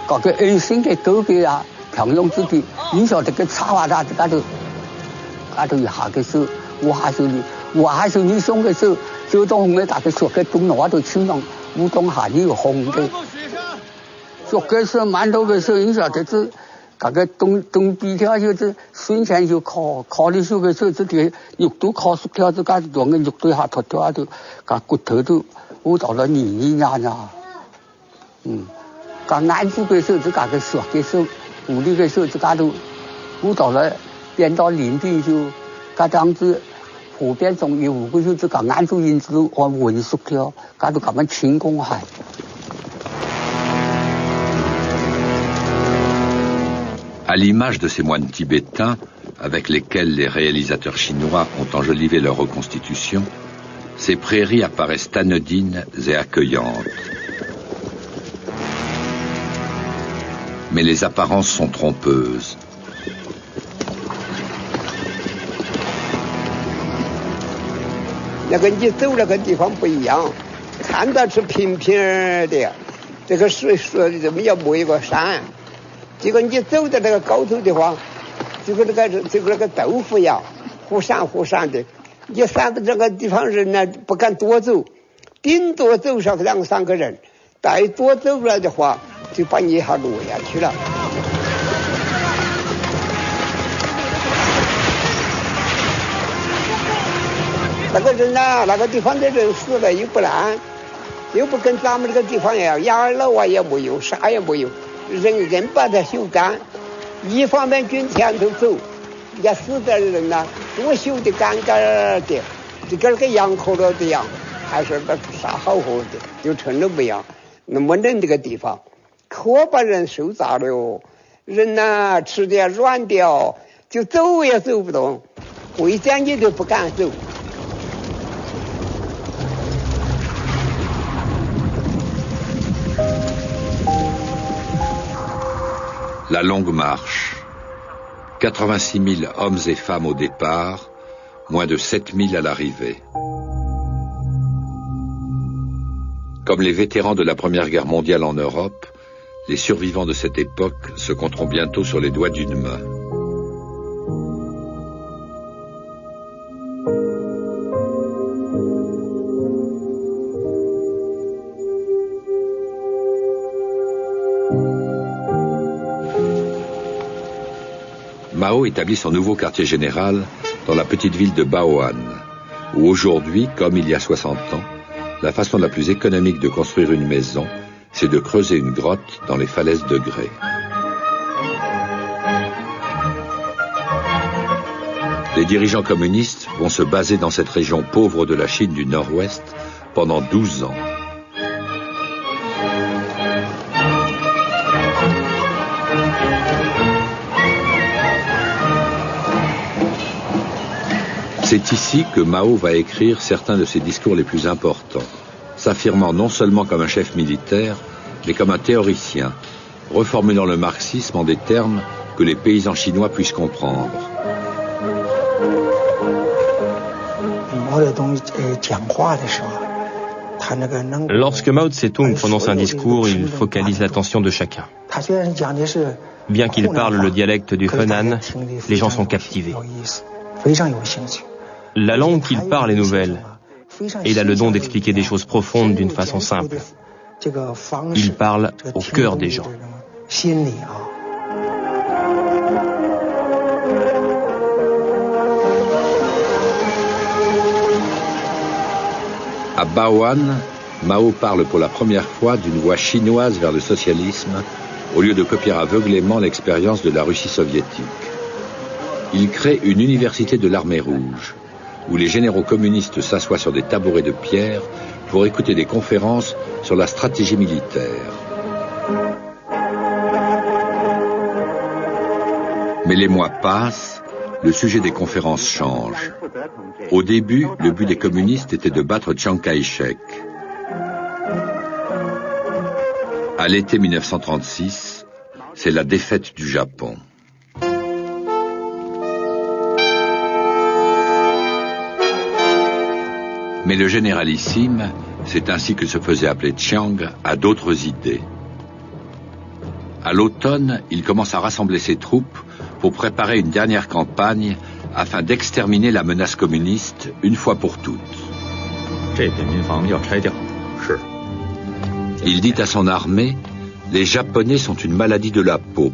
嗰個安心嘅高嘅啊，平庸之地，你曉得個插花大家頭一下嘅時候，我還是你上嘅時候，就當我大家說嘅東南都去弄，烏東下呢個紅嘅，說嘅時候滿頭嘅時候，你曉得是。嗰個東邊條就是順前就考的時候嘅時候，這啲肉都考熟條，就家當個肉都下脫掉就，個骨頭都污到了泥呀呀，個眼珠嘅時候就嗰個削嘅時候，骨力嘅時候就家都污到了變到鄰邊就，嗰樣子普遍中有嘅時候就個眼珠因子按混熟條，嗰都咁樣清公係。À l'image de ces moines tibétains, avec lesquels les réalisateurs chinois ont enjolivé leur reconstitution, ces prairies apparaissent anodines et accueillantes. Mais les apparences sont trompeuses. Chỉ còn như走的那个高头的话，就跟那个豆腐一样，忽闪的。你散的这个地方人呢不敢多走，顶多走上2-3个人，再多走来的话，就把你一下落下去了。那个人呐，那个地方的人死了又不烂，又不跟咱们这个地方一样，养老啊也没有，啥也没有。人把它修干，一方面军前头走，也死的人呐，多修的干干的，就跟个养口了的样，还是那啥好活的，就成了不一样。那么冷这个地方，可把人受炸了哟，人呐吃的软掉，就走也走不动，回家你都不敢走。La longue marche. 86 000 hommes et femmes au départ, moins de 7 000 à l'arrivée. Comme les vétérans de la Première Guerre mondiale en Europe, les survivants de cette époque se compteront bientôt sur les doigts d'une main. Mao établit son nouveau quartier général dans la petite ville de Baoan, où aujourd'hui, comme il y a 60 ans, la façon la plus économique de construire une maison, c'est de creuser une grotte dans les falaises de grès. Les dirigeants communistes vont se baser dans cette région pauvre de la Chine du Nord-Ouest pendant 12 ans. C'est ici que Mao va écrire certains de ses discours les plus importants, s'affirmant non seulement comme un chef militaire, mais comme un théoricien, reformulant le marxisme en des termes que les paysans chinois puissent comprendre. Lorsque Mao Tse-tung prononce un discours, il focalise l'attention de chacun. Bien qu'il parle le dialecte du Henan, les gens sont captivés. La langue qu'il parle est nouvelle, et il a le don d'expliquer des choses profondes d'une façon simple. Il parle au cœur des gens. À Baoan, Mao parle pour la première fois d'une voie chinoise vers le socialisme, au lieu de copier aveuglément l'expérience de la Russie soviétique. Il crée une université de l'armée rouge, où les généraux communistes s'assoient sur des tabourets de pierre pour écouter des conférences sur la stratégie militaire. Mais les mois passent, le sujet des conférences change. Au début, le but des communistes était de battre Chiang Kai-shek. À l'été 1936, c'est la défaite du Japon. Mais le généralissime, c'est ainsi que se faisait appeler Chiang, a d'autres idées. À l'automne, il commence à rassembler ses troupes pour préparer une dernière campagne afin d'exterminer la menace communiste une fois pour toutes. Il dit à son armée, les Japonais sont une maladie de la peau,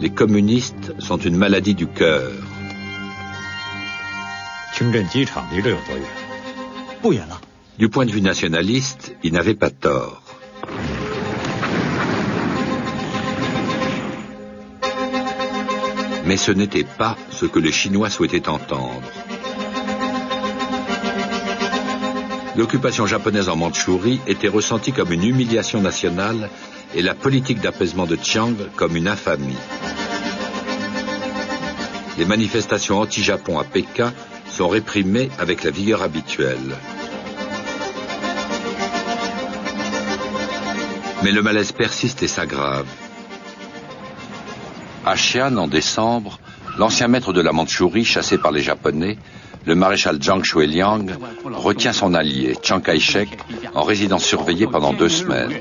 les communistes sont une maladie du cœur. Du point de vue nationaliste, il n'avait pas tort. Mais ce n'était pas ce que les Chinois souhaitaient entendre. L'occupation japonaise en Mandchourie était ressentie comme une humiliation nationale et la politique d'apaisement de Chiang comme une infamie. Les manifestations anti-Japon à Pékin sont réprimées avec la vigueur habituelle. Mais le malaise persiste et s'aggrave. À Xi'an, en décembre, l'ancien maître de la Mandchourie, chassé par les Japonais, le maréchal Zhang Shuiliang, retient son allié, Chiang Kai-shek, en résidence surveillée pendant 2 semaines.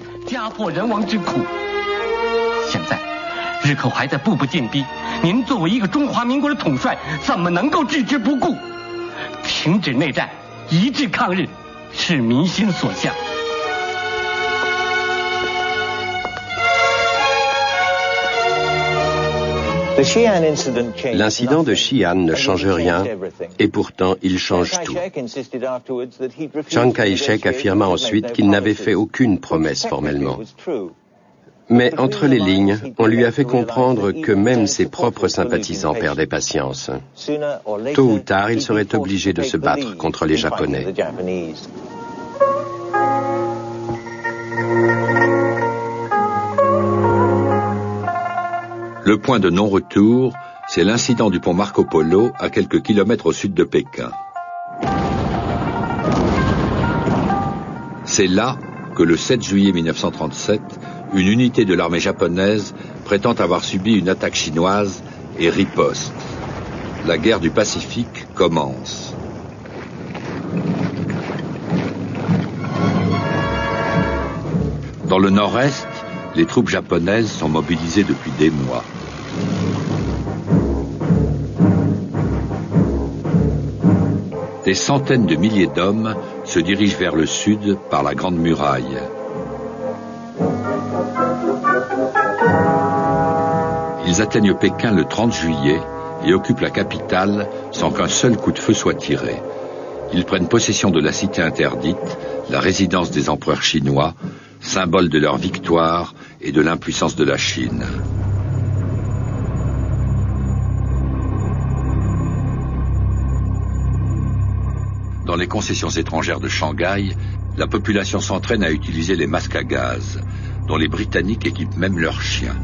L'incident de Xi'an ne change rien, et pourtant il change tout. Chiang Kai-shek affirma ensuite qu'il n'avait fait aucune promesse formellement. Mais entre les lignes, on lui a fait comprendre que même ses propres sympathisants perdaient patience. Tôt ou tard, il serait obligé de se battre contre les Japonais. Le point de non-retour, c'est l'incident du pont Marco Polo à quelques kilomètres au sud de Pékin. C'est là que le 7 juillet 1937, une unité de l'armée japonaise prétend avoir subi une attaque chinoise et riposte. La guerre du Pacifique commence. Dans le nord-est, les troupes japonaises sont mobilisées depuis des mois. Des centaines de milliers d'hommes se dirigent vers le sud par la Grande Muraille. Ils atteignent Pékin le 30 juillet et occupent la capitale sans qu'un seul coup de feu soit tiré. Ils prennent possession de la cité interdite, la résidence des empereurs chinois, symbole de leur victoire et de l'impuissance de la Chine. Dans les concessions étrangères de Shanghai, la population s'entraîne à utiliser les masques à gaz, dont les Britanniques équipent même leurs chiens.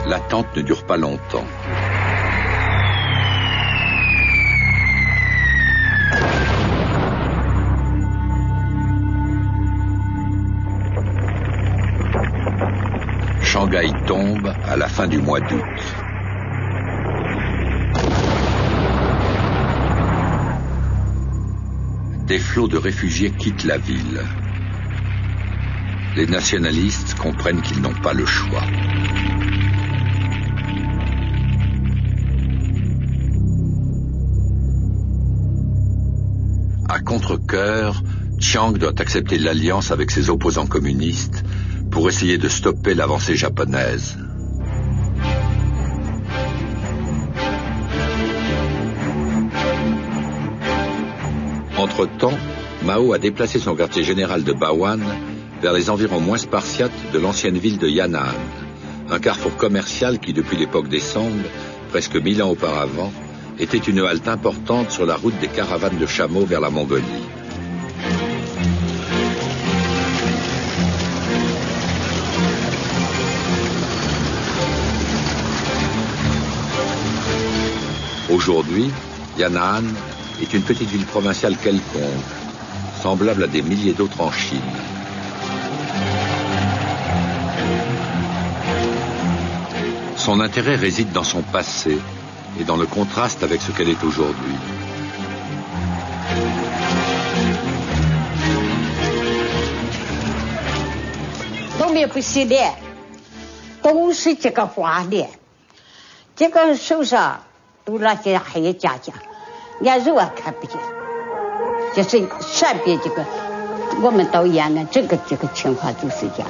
L'attente ne dure pas longtemps. Shanghai tombe à la fin du mois d'août. Des flots de réfugiés quittent la ville. Les nationalistes comprennent qu'ils n'ont pas le choix. À contre-cœur, Chiang doit accepter l'alliance avec ses opposants communistes pour essayer de stopper l'avancée japonaise. Entre-temps, Mao a déplacé son quartier général de Bawan vers les environs moins spartiates de l'ancienne ville de Yan'an, un carrefour commercial qui, depuis l'époque des Song, presque 1000 ans auparavant, était une halte importante sur la route des caravanes de chameaux vers la Mongolie. Aujourd'hui, Yan'an est une petite ville provinciale quelconque, semblable à des milliers d'autres en Chine. Son intérêt réside dans son passé et dans le contraste avec ce qu'elle est aujourd'hui.都没不洗脸，都是这个花脸，这个手上都那些黑夹夹，连肉也看不见，就是善变这个，我们到延安这个情况就是这样。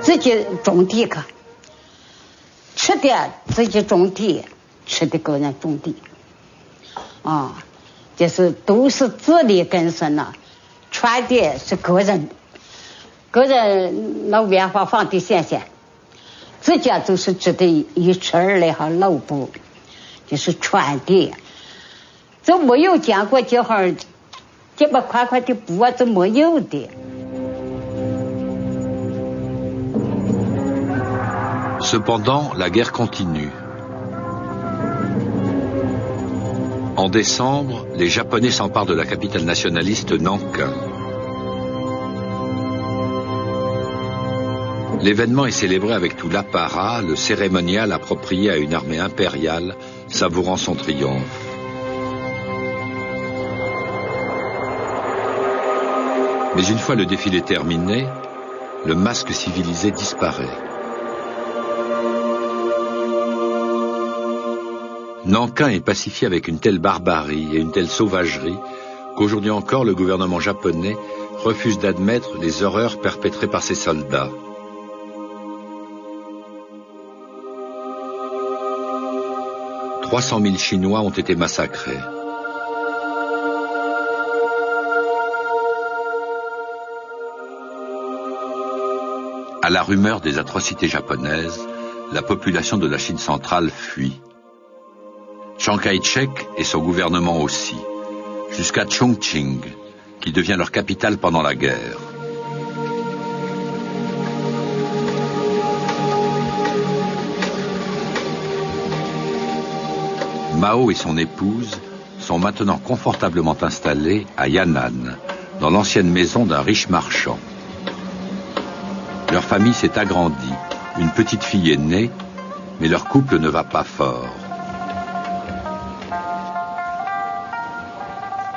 自己种地去，吃的自己种地，吃的个人种地，啊，就是都是自力更生了，穿的是个人那棉花放的线线，自家就是织的一尺二的哈老布，就是穿的，就没有见过这行这么宽宽的布啊，就没有的。Cependant, la guerre continue. En décembre, les Japonais s'emparent de la capitale nationaliste Nankin. L'événement est célébré avec tout l'apparat, le cérémonial approprié à une armée impériale, savourant son triomphe. Mais une fois le défilé terminé, le masque civilisé disparaît. Nankin est pacifié avec une telle barbarie et une telle sauvagerie qu'aujourd'hui encore le gouvernement japonais refuse d'admettre les horreurs perpétrées par ses soldats. « 300 000 Chinois ont été massacrés. À la rumeur des atrocités japonaises, la population de la Chine centrale fuit. Chiang Kai-shek et son gouvernement aussi, jusqu'à Chongqing, qui devient leur capitale pendant la guerre. Mao et son épouse sont maintenant confortablement installés à Yan'an, dans l'ancienne maison d'un riche marchand. Leur famille s'est agrandie, une petite fille est née, mais leur couple ne va pas fort.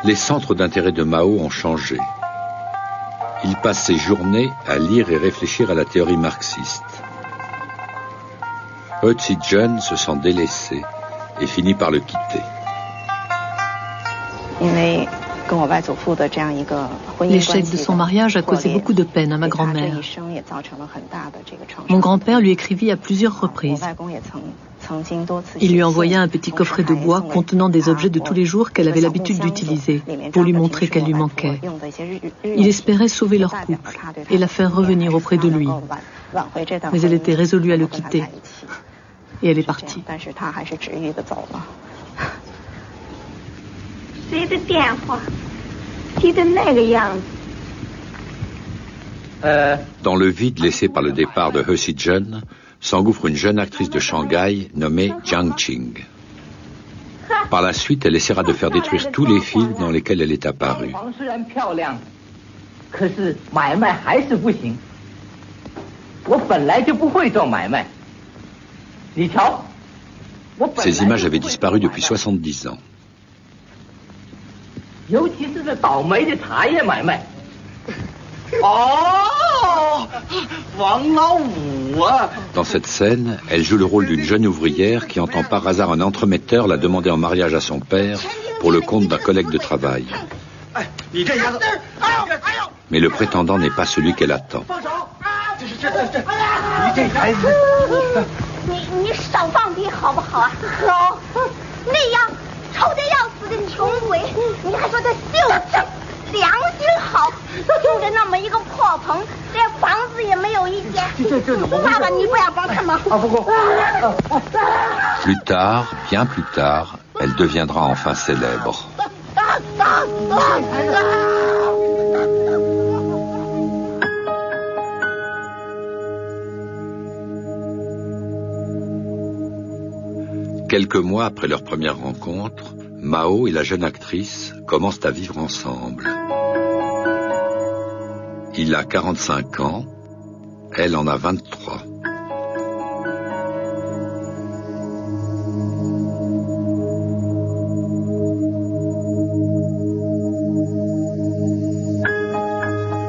Les centres d'intérêt de Mao ont changé. Il passe ses journées à lire et réfléchir à la théorie marxiste. He Zhijun se sent délaissé et finit par le quitter. L'échec de son mariage a causé beaucoup de peine à ma grand-mère. Mon grand-père lui écrivit à plusieurs reprises. Il lui envoya un petit coffret de bois contenant des objets de tous les jours qu'elle avait l'habitude d'utiliser pour lui montrer qu'elle lui manquait. Il espérait sauver leur couple et la faire revenir auprès de lui. Mais elle était résolue à le quitter. Et elle est partie. Dans le vide laissé par le départ de He Zhijun, s'engouffre une jeune actrice de Shanghai nommée Jiang Qing. Par la suite, elle essaiera de faire détruire tous les films dans lesquels elle est apparue. Ces images avaient disparu depuis 70 ans. Dans cette scène, elle joue le rôle d'une jeune ouvrière qui entend par hasard un entremetteur la demander en mariage à son père pour le compte d'un collègue de travail. Mais le prétendant n'est pas celui qu'elle attend. Plus tard, bien plus tard, elle deviendra enfin célèbre. Quelques mois après leur première rencontre, Mao et la jeune actrice commencent à vivre ensemble. Il a 45 ans, elle en a 23.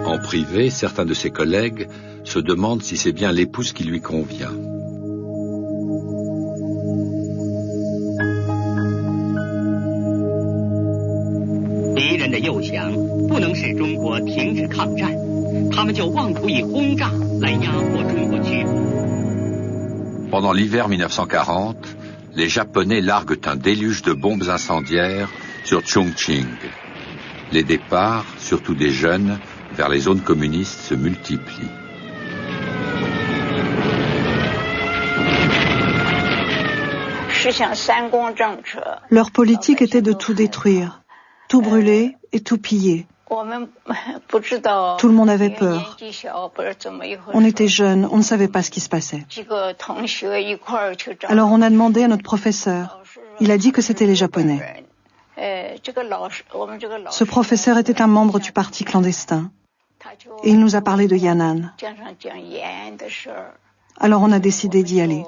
En privé, certains de ses collègues se demandent si c'est bien l'épouse qui lui convient. Pendant l'hiver 1940, les Japonais larguent un déluge de bombes incendiaires sur Chongqing. Les départs, surtout des jeunes, vers les zones communistes se multiplient. Leur politique était de tout détruire, tout brûler et tout piller. Tout le monde avait peur. On était jeunes, on ne savait pas ce qui se passait. Alors on a demandé à notre professeur. Il a dit que c'était les Japonais. Ce professeur était un membre du parti clandestin. Et il nous a parlé de Yan'an. Alors on a décidé d'y aller.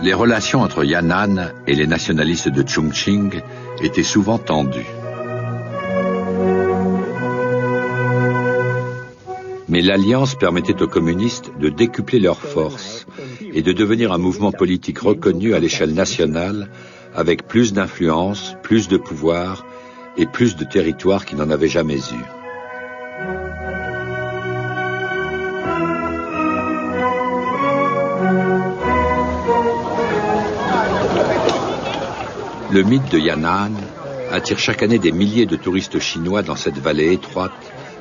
Les relations entre Yan'an et les nationalistes de Chongqing étaient souvent tendues. Mais l'alliance permettait aux communistes de décupler leurs forces et de devenir un mouvement politique reconnu à l'échelle nationale avec plus d'influence, plus de pouvoir et plus de territoire qu'ils n'en avaient jamais eu. Le mythe de Yan'an attire chaque année des milliers de touristes chinois dans cette vallée étroite,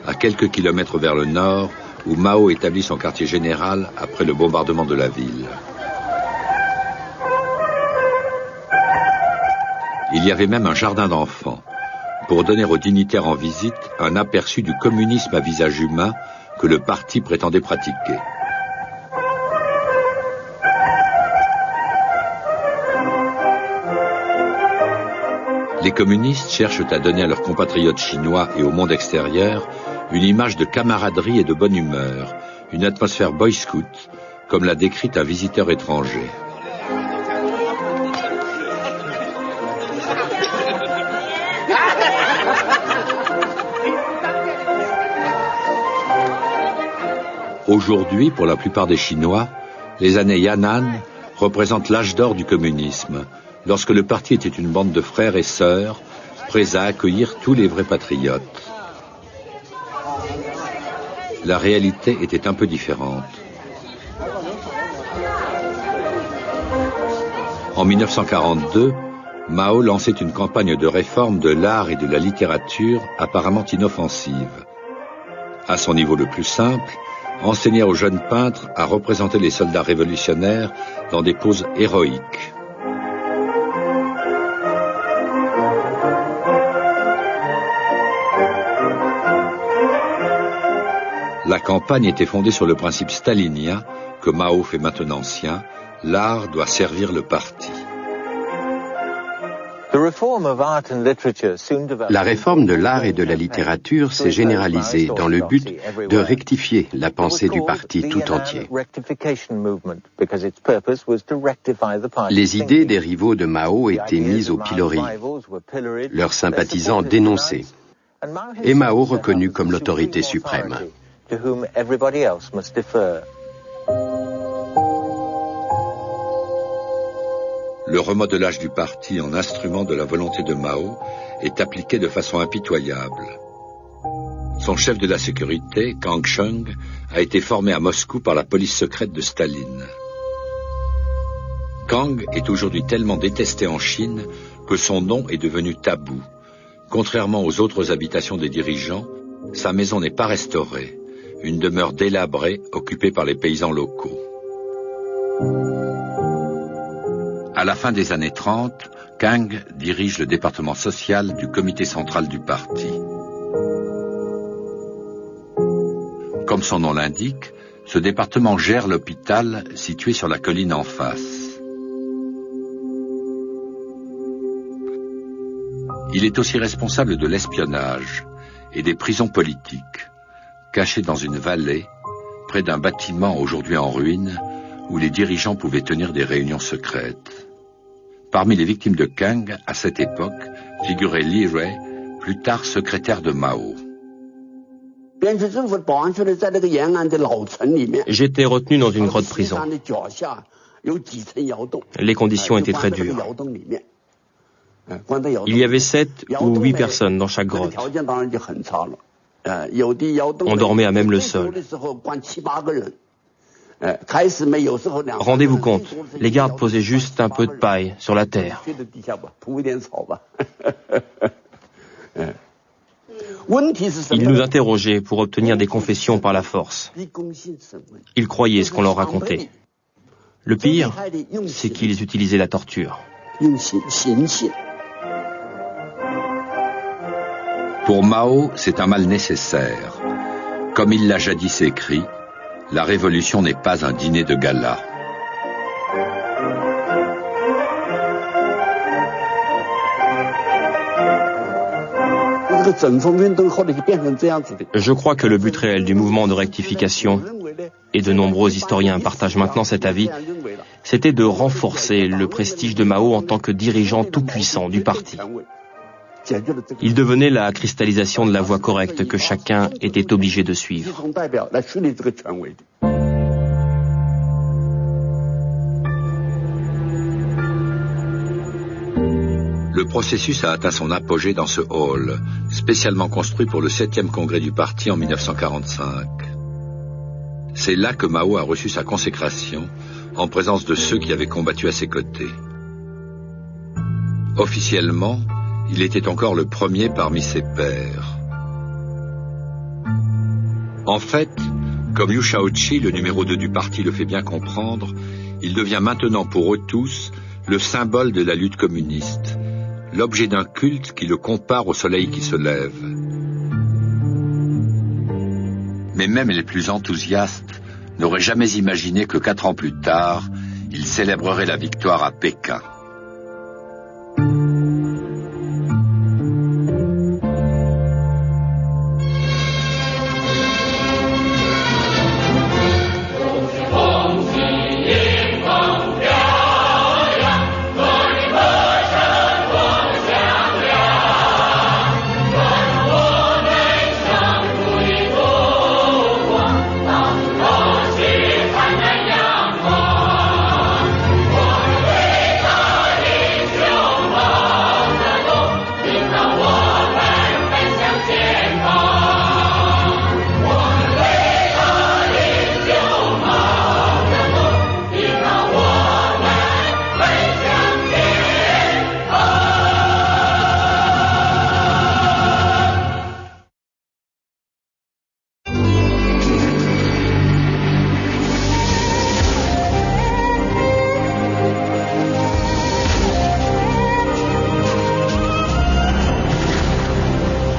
à quelques kilomètres vers le nord, où Mao établit son quartier général après le bombardement de la ville. Il y avait même un jardin d'enfants, pour donner aux dignitaires en visite un aperçu du communisme à visage humain que le parti prétendait pratiquer. Les communistes cherchent à donner à leurs compatriotes chinois et au monde extérieur une image de camaraderie et de bonne humeur, une atmosphère boy scout, comme l'a décrite un visiteur étranger. Aujourd'hui, pour la plupart des Chinois, les années Yan'an représentent l'âge d'or du communisme, lorsque le parti était une bande de frères et sœurs, prêts à accueillir tous les vrais patriotes. La réalité était un peu différente. En 1942, Mao lançait une campagne de réforme de l'art et de la littérature apparemment inoffensive. À son niveau le plus simple, enseigner aux jeunes peintres à représenter les soldats révolutionnaires dans des poses héroïques. La campagne était fondée sur le principe stalinien, que Mao fait maintenant sien, l'art doit servir le parti. La réforme de l'art et de la littérature s'est généralisée dans le but de rectifier la pensée du parti tout entier. Les idées des rivaux de Mao étaient mises au pilori, leurs sympathisants dénoncés, et Mao reconnu comme l'autorité suprême. Le remodelage du parti en instrument de la volonté de Mao est appliqué de façon impitoyable. Son chef de la sécurité, Kang Sheng, a été formé à Moscou par la police secrète de Staline. Kang est aujourd'hui tellement détesté en Chine que son nom est devenu tabou. Contrairement aux autres habitations des dirigeants, sa maison n'est pas restaurée, une demeure délabrée occupée par les paysans locaux. À la fin des années 30, Kang dirige le département social du comité central du parti. Comme son nom l'indique, ce département gère l'hôpital situé sur la colline en face. Il est aussi responsable de l'espionnage et des prisons politiques, cachées dans une vallée, près d'un bâtiment aujourd'hui en ruine, où les dirigeants pouvaient tenir des réunions secrètes. Parmi les victimes de Kang, à cette époque, figurait Li Rui, plus tard secrétaire de Mao. J'étais retenu dans une grotte prison. Les conditions étaient très dures. Il y avait 7 ou 8 personnes dans chaque grotte. On dormait à même le sol. Rendez-vous compte, les gardes posaient juste un peu de paille sur la terre. Ils nous interrogeaient pour obtenir des confessions par la force. Ils croyaient ce qu'on leur racontait. Le pire, c'est qu'ils utilisaient la torture. Pour Mao, c'est un mal nécessaire. Comme il l'a jadis écrit, la révolution n'est pas un dîner de gala. Je crois que le but réel du mouvement de rectification, et de nombreux historiens partagent maintenant cet avis, c'était de renforcer le prestige de Mao en tant que dirigeant tout-puissant du parti. Il devenait la cristallisation de la voie correcte que chacun était obligé de suivre. Le processus a atteint son apogée dans ce hall, spécialement construit pour le 7e congrès du parti en 1945. C'est là que Mao a reçu sa consécration, en présence de ceux qui avaient combattu à ses côtés. Officiellement, il était encore le premier parmi ses pairs. En fait, comme Liu Shaoqi, le numéro 2 du parti, le fait bien comprendre, il devient maintenant pour eux tous le symbole de la lutte communiste, l'objet d'un culte qui le compare au soleil qui se lève. Mais même les plus enthousiastes n'auraient jamais imaginé que 4 ans plus tard, il célébrerait la victoire à Pékin.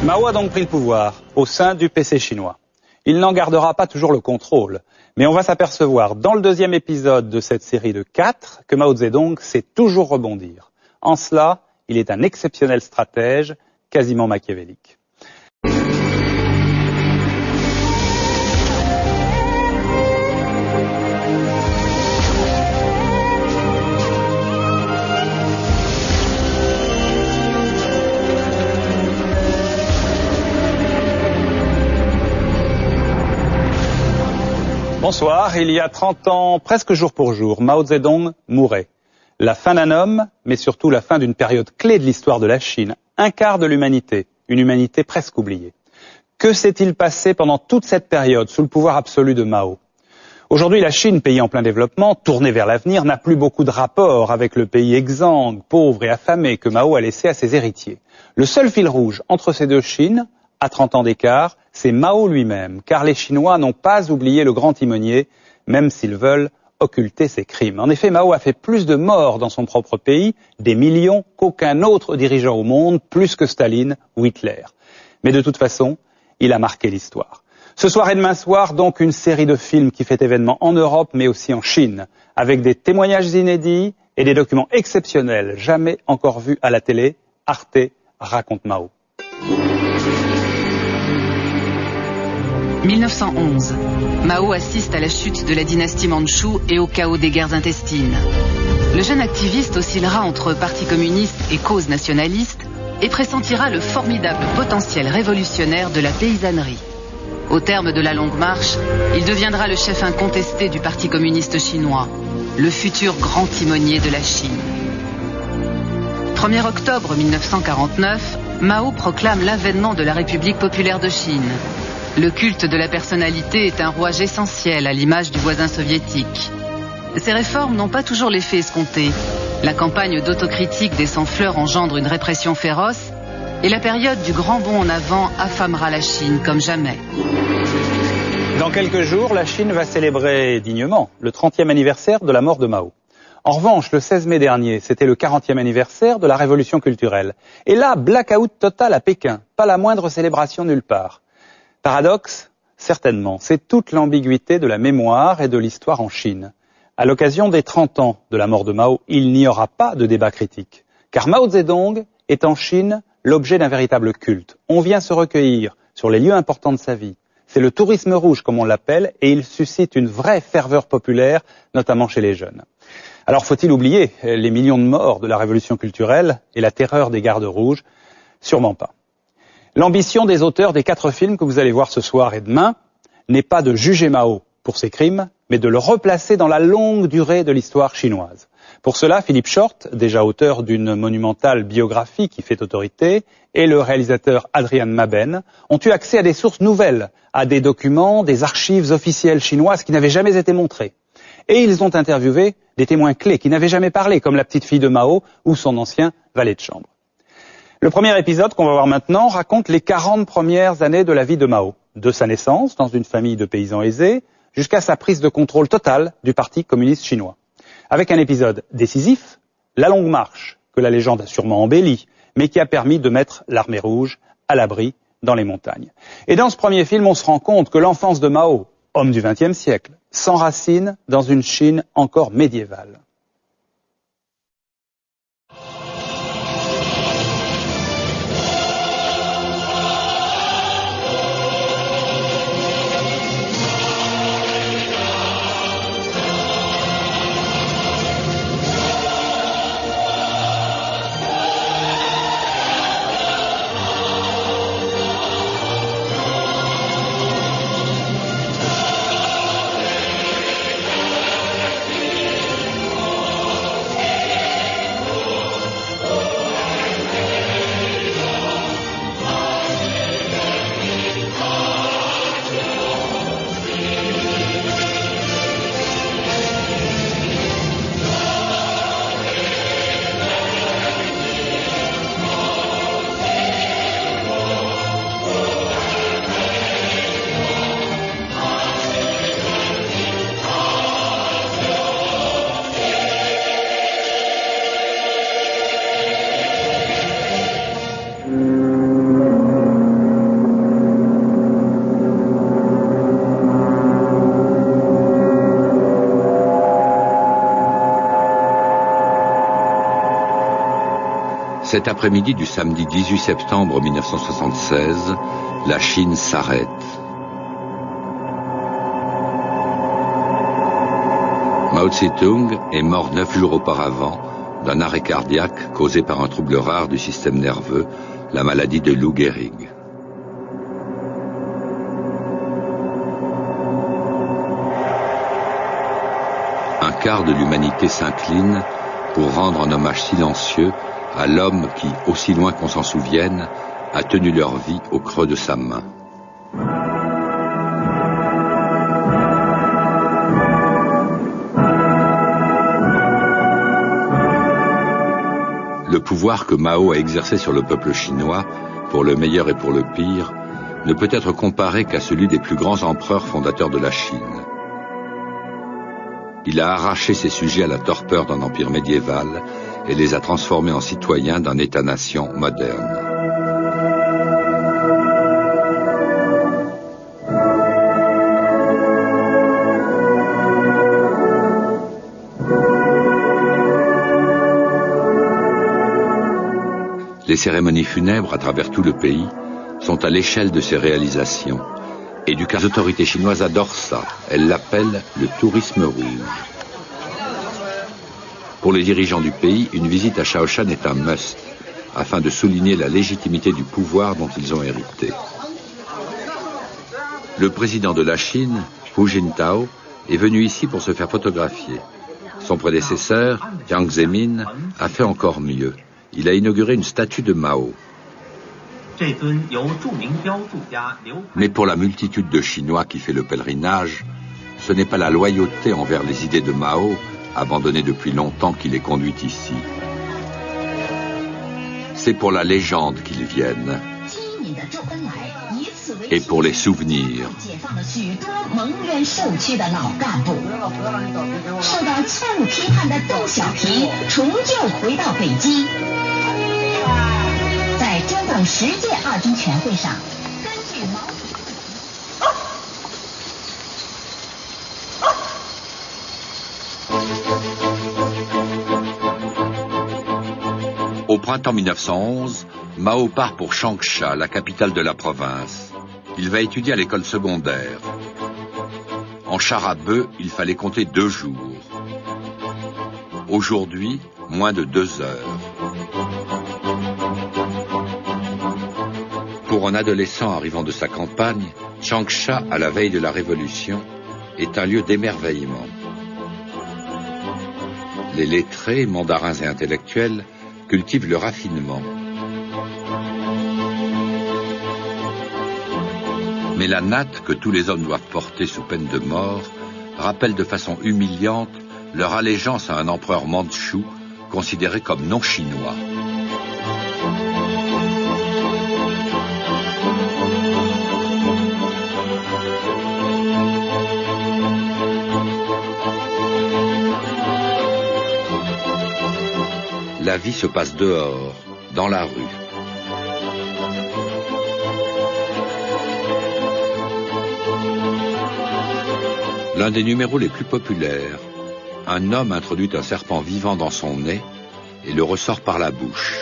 Mao a donc pris le pouvoir au sein du PC chinois. Il n'en gardera pas toujours le contrôle, mais on va s'apercevoir dans le 2e épisode de cette série de 4 que Mao Zedong sait toujours rebondir. En cela, il est un exceptionnel stratège, quasiment machiavélique. Bonsoir, il y a 30 ans, presque jour pour jour, Mao Zedong mourait. La fin d'un homme, mais surtout la fin d'une période clé de l'histoire de la Chine, un quart de l'humanité, une humanité presque oubliée. Que s'est-il passé pendant toute cette période sous le pouvoir absolu de Mao? Aujourd'hui, la Chine, pays en plein développement, tournée vers l'avenir, n'a plus beaucoup de rapport avec le pays exsangue, pauvre et affamé que Mao a laissé à ses héritiers. Le seul fil rouge entre ces deux Chines, à 30 ans d'écart, c'est Mao lui-même, car les Chinois n'ont pas oublié le grand timonier, même s'ils veulent occulter ses crimes. En effet, Mao a fait plus de morts dans son propre pays, des millions, qu'aucun autre dirigeant au monde, plus que Staline ou Hitler. Mais de toute façon, il a marqué l'histoire. Ce soir et demain soir, donc, une série de films qui fait événement en Europe, mais aussi en Chine, avec des témoignages inédits et des documents exceptionnels, jamais encore vus à la télé. Arte raconte Mao. 1911. Mao assiste à la chute de la dynastie mandchoue et au chaos des guerres intestines. Le jeune activiste oscillera entre parti communiste et cause nationaliste et pressentira le formidable potentiel révolutionnaire de la paysannerie. Au terme de la longue marche, il deviendra le chef incontesté du Parti communiste chinois, le futur grand timonier de la Chine. 1er octobre 1949, Mao proclame l'avènement de la République populaire de Chine. Le culte de la personnalité est un rouage essentiel à l'image du voisin soviétique. Ces réformes n'ont pas toujours l'effet escompté. La campagne d'autocritique des sans-fleurs engendre une répression féroce et la période du grand bond en avant affamera la Chine comme jamais. Dans quelques jours, la Chine va célébrer dignement le 30e anniversaire de la mort de Mao. En revanche, le 16 mai dernier, c'était le 40e anniversaire de la révolution culturelle. Et là, blackout total à Pékin, pas la moindre célébration nulle part. Paradoxe? Certainement, c'est toute l'ambiguïté de la mémoire et de l'histoire en Chine. À l'occasion des 30 ans de la mort de Mao, il n'y aura pas de débat critique. Car Mao Zedong est en Chine l'objet d'un véritable culte. On vient se recueillir sur les lieux importants de sa vie. C'est le tourisme rouge, comme on l'appelle, et il suscite une vraie ferveur populaire, notamment chez les jeunes. Alors faut-il oublier les millions de morts de la révolution culturelle et la terreur des gardes rouges? Sûrement pas. L'ambition des auteurs des 4 films que vous allez voir ce soir et demain n'est pas de juger Mao pour ses crimes, mais de le replacer dans la longue durée de l'histoire chinoise. Pour cela, Philippe Short, déjà auteur d'une monumentale biographie qui fait autorité, et le réalisateur Adrian Maben ont eu accès à des sources nouvelles, à des documents, des archives officielles chinoises qui n'avaient jamais été montrées. Et ils ont interviewé des témoins clés qui n'avaient jamais parlé, comme la petite fille de Mao ou son ancien valet de chambre. Le premier épisode qu'on va voir maintenant raconte les 40 premières années de la vie de Mao, de sa naissance dans une famille de paysans aisés, jusqu'à sa prise de contrôle totale du Parti communiste chinois. Avec un épisode décisif, la longue marche, que la légende a sûrement embellie, mais qui a permis de mettre l'armée rouge à l'abri dans les montagnes. Et dans ce premier film, on se rend compte que l'enfance de Mao, homme du XXe siècle, s'enracine dans une Chine encore médiévale. Cet après-midi du samedi 18 septembre 1976, la Chine s'arrête. Mao Tse-tung est mort 9 jours auparavant d'un arrêt cardiaque causé par un trouble rare du système nerveux, la maladie de Lou Gehrig. Un quart de l'humanité s'incline pour rendre un hommage silencieux à l'homme qui, aussi loin qu'on s'en souvienne, a tenu leur vie au creux de sa main. Le pouvoir que Mao a exercé sur le peuple chinois, pour le meilleur et pour le pire, ne peut être comparé qu'à celui des plus grands empereurs fondateurs de la Chine. Il a arraché ses sujets à la torpeur d'un empire médiéval et les a transformés en citoyens d'un État-nation moderne. Les cérémonies funèbres à travers tout le pays sont à l'échelle de ses réalisations. Et les autorités chinoises adorent ça. Elles l'appellent le tourisme rouge. Pour les dirigeants du pays, une visite à Shaoshan est un must, afin de souligner la légitimité du pouvoir dont ils ont hérité. Le président de la Chine, Hu Jintao, est venu ici pour se faire photographier. Son prédécesseur, Jiang Zemin, a fait encore mieux. Il a inauguré une statue de Mao. Mais pour la multitude de Chinois qui fait le pèlerinage, ce n'est pas la loyauté envers les idées de Mao, abandonnées depuis longtemps, qui les conduit ici. C'est pour la légende qu'ils viennent. Et pour les souvenirs. Au printemps 1911, Mao part pour Changsha, la capitale de la province. Il va étudier à l'école secondaire. En char à bœuf, il fallait compter 2 jours. Aujourd'hui, moins de 2 heures. Pour un adolescent arrivant de sa campagne, Changsha, à la veille de la Révolution, est un lieu d'émerveillement. Les lettrés, mandarins et intellectuels cultivent le raffinement. Mais la natte que tous les hommes doivent porter sous peine de mort rappelle de façon humiliante leur allégeance à un empereur mandchou considéré comme non chinois. La vie se passe dehors, dans la rue. L'un des numéros les plus populaires, un homme introduit un serpent vivant dans son nez et le ressort par la bouche.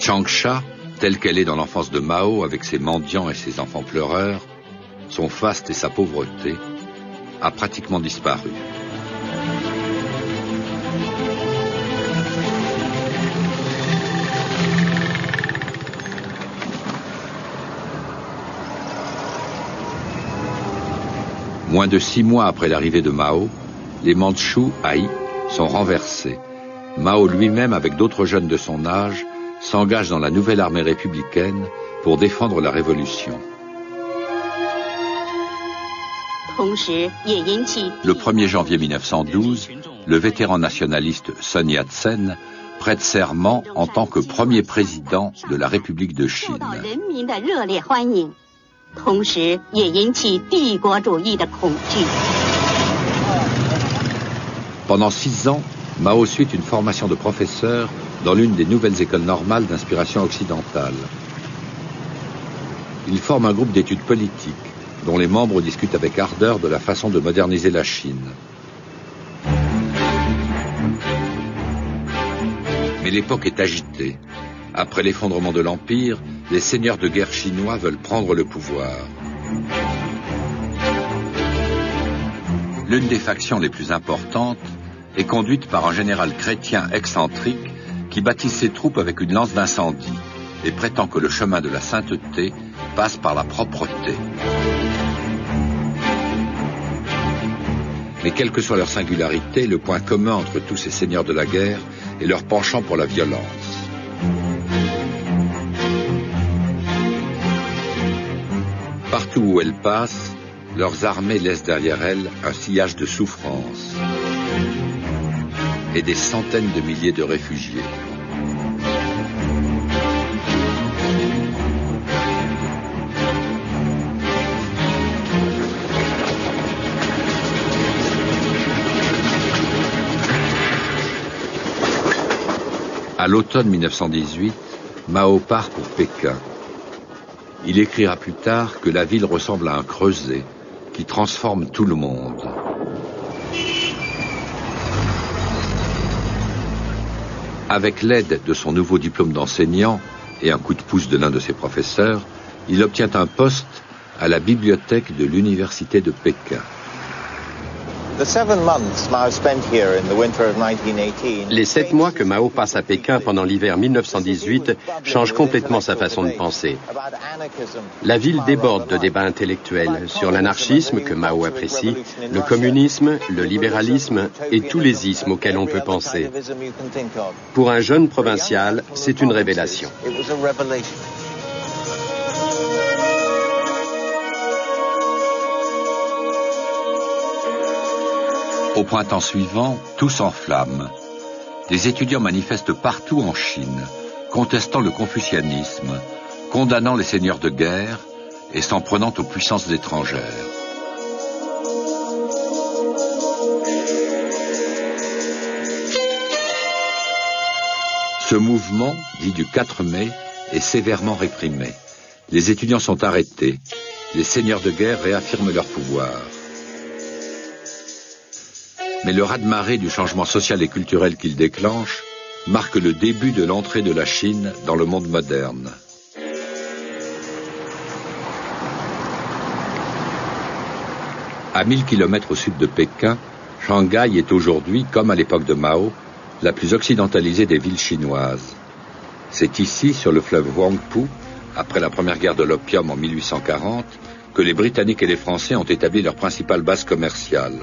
Changsha, telle qu'elle est dans l'enfance de Mao avec ses mendiants et ses enfants pleureurs, son faste et sa pauvreté, a pratiquement disparu. Moins de 6 mois après l'arrivée de Mao, les Mandchous, haïs, sont renversés. Mao lui-même, avec d'autres jeunes de son âge, s'engage dans la nouvelle armée républicaine pour défendre la révolution. Le 1er janvier 1912, le vétéran nationaliste Sun Yat-sen prête serment en tant que premier président de la République de Chine. Pendant 6 ans, Mao suit une formation de professeur dans l'une des nouvelles écoles normales d'inspiration occidentale. Il forme un groupe d'études politiques dont les membres discutent avec ardeur de la façon de moderniser la Chine. Mais l'époque est agitée. Après l'effondrement de l'Empire, les seigneurs de guerre chinois veulent prendre le pouvoir. L'une des factions les plus importantes est conduite par un général chrétien excentrique qui baptise ses troupes avec une lance d'incendie et prétend que le chemin de la sainteté passe par la propreté. Mais quelle que soit leur singularité, le point commun entre tous ces seigneurs de la guerre est leur penchant pour la violence. Partout où elles passent, leurs armées laissent derrière elles un sillage de souffrance et des centaines de milliers de réfugiés. À l'automne 1918, Mao part pour Pékin. Il écrira plus tard que la ville ressemble à un creuset qui transforme tout le monde. Avec l'aide de son nouveau diplôme d'enseignant et un coup de pouce de l'un de ses professeurs, il obtient un poste à la bibliothèque de l'université de Pékin. Les 7 mois que Mao passe à Pékin pendant l'hiver 1918 changent complètement sa façon de penser. La ville déborde de débats intellectuels sur l'anarchisme que Mao apprécie, le communisme, le libéralisme et tous les ismes auxquels on peut penser. Pour un jeune provincial, c'est une révélation. Au printemps suivant, tout s'enflamme. Les étudiants manifestent partout en Chine, contestant le confucianisme, condamnant les seigneurs de guerre et s'en prenant aux puissances étrangères. Ce mouvement, dit du 4 mai, est sévèrement réprimé. Les étudiants sont arrêtés. Les seigneurs de guerre réaffirment leur pouvoir. Mais le raz-de-marée du changement social et culturel qu'il déclenche marque le début de l'entrée de la Chine dans le monde moderne. À 1000 km au sud de Pékin, Shanghai est aujourd'hui, comme à l'époque de Mao, la plus occidentalisée des villes chinoises. C'est ici, sur le fleuve Huangpu, après la première guerre de l'opium en 1840, que les Britanniques et les Français ont établi leur principale base commerciale.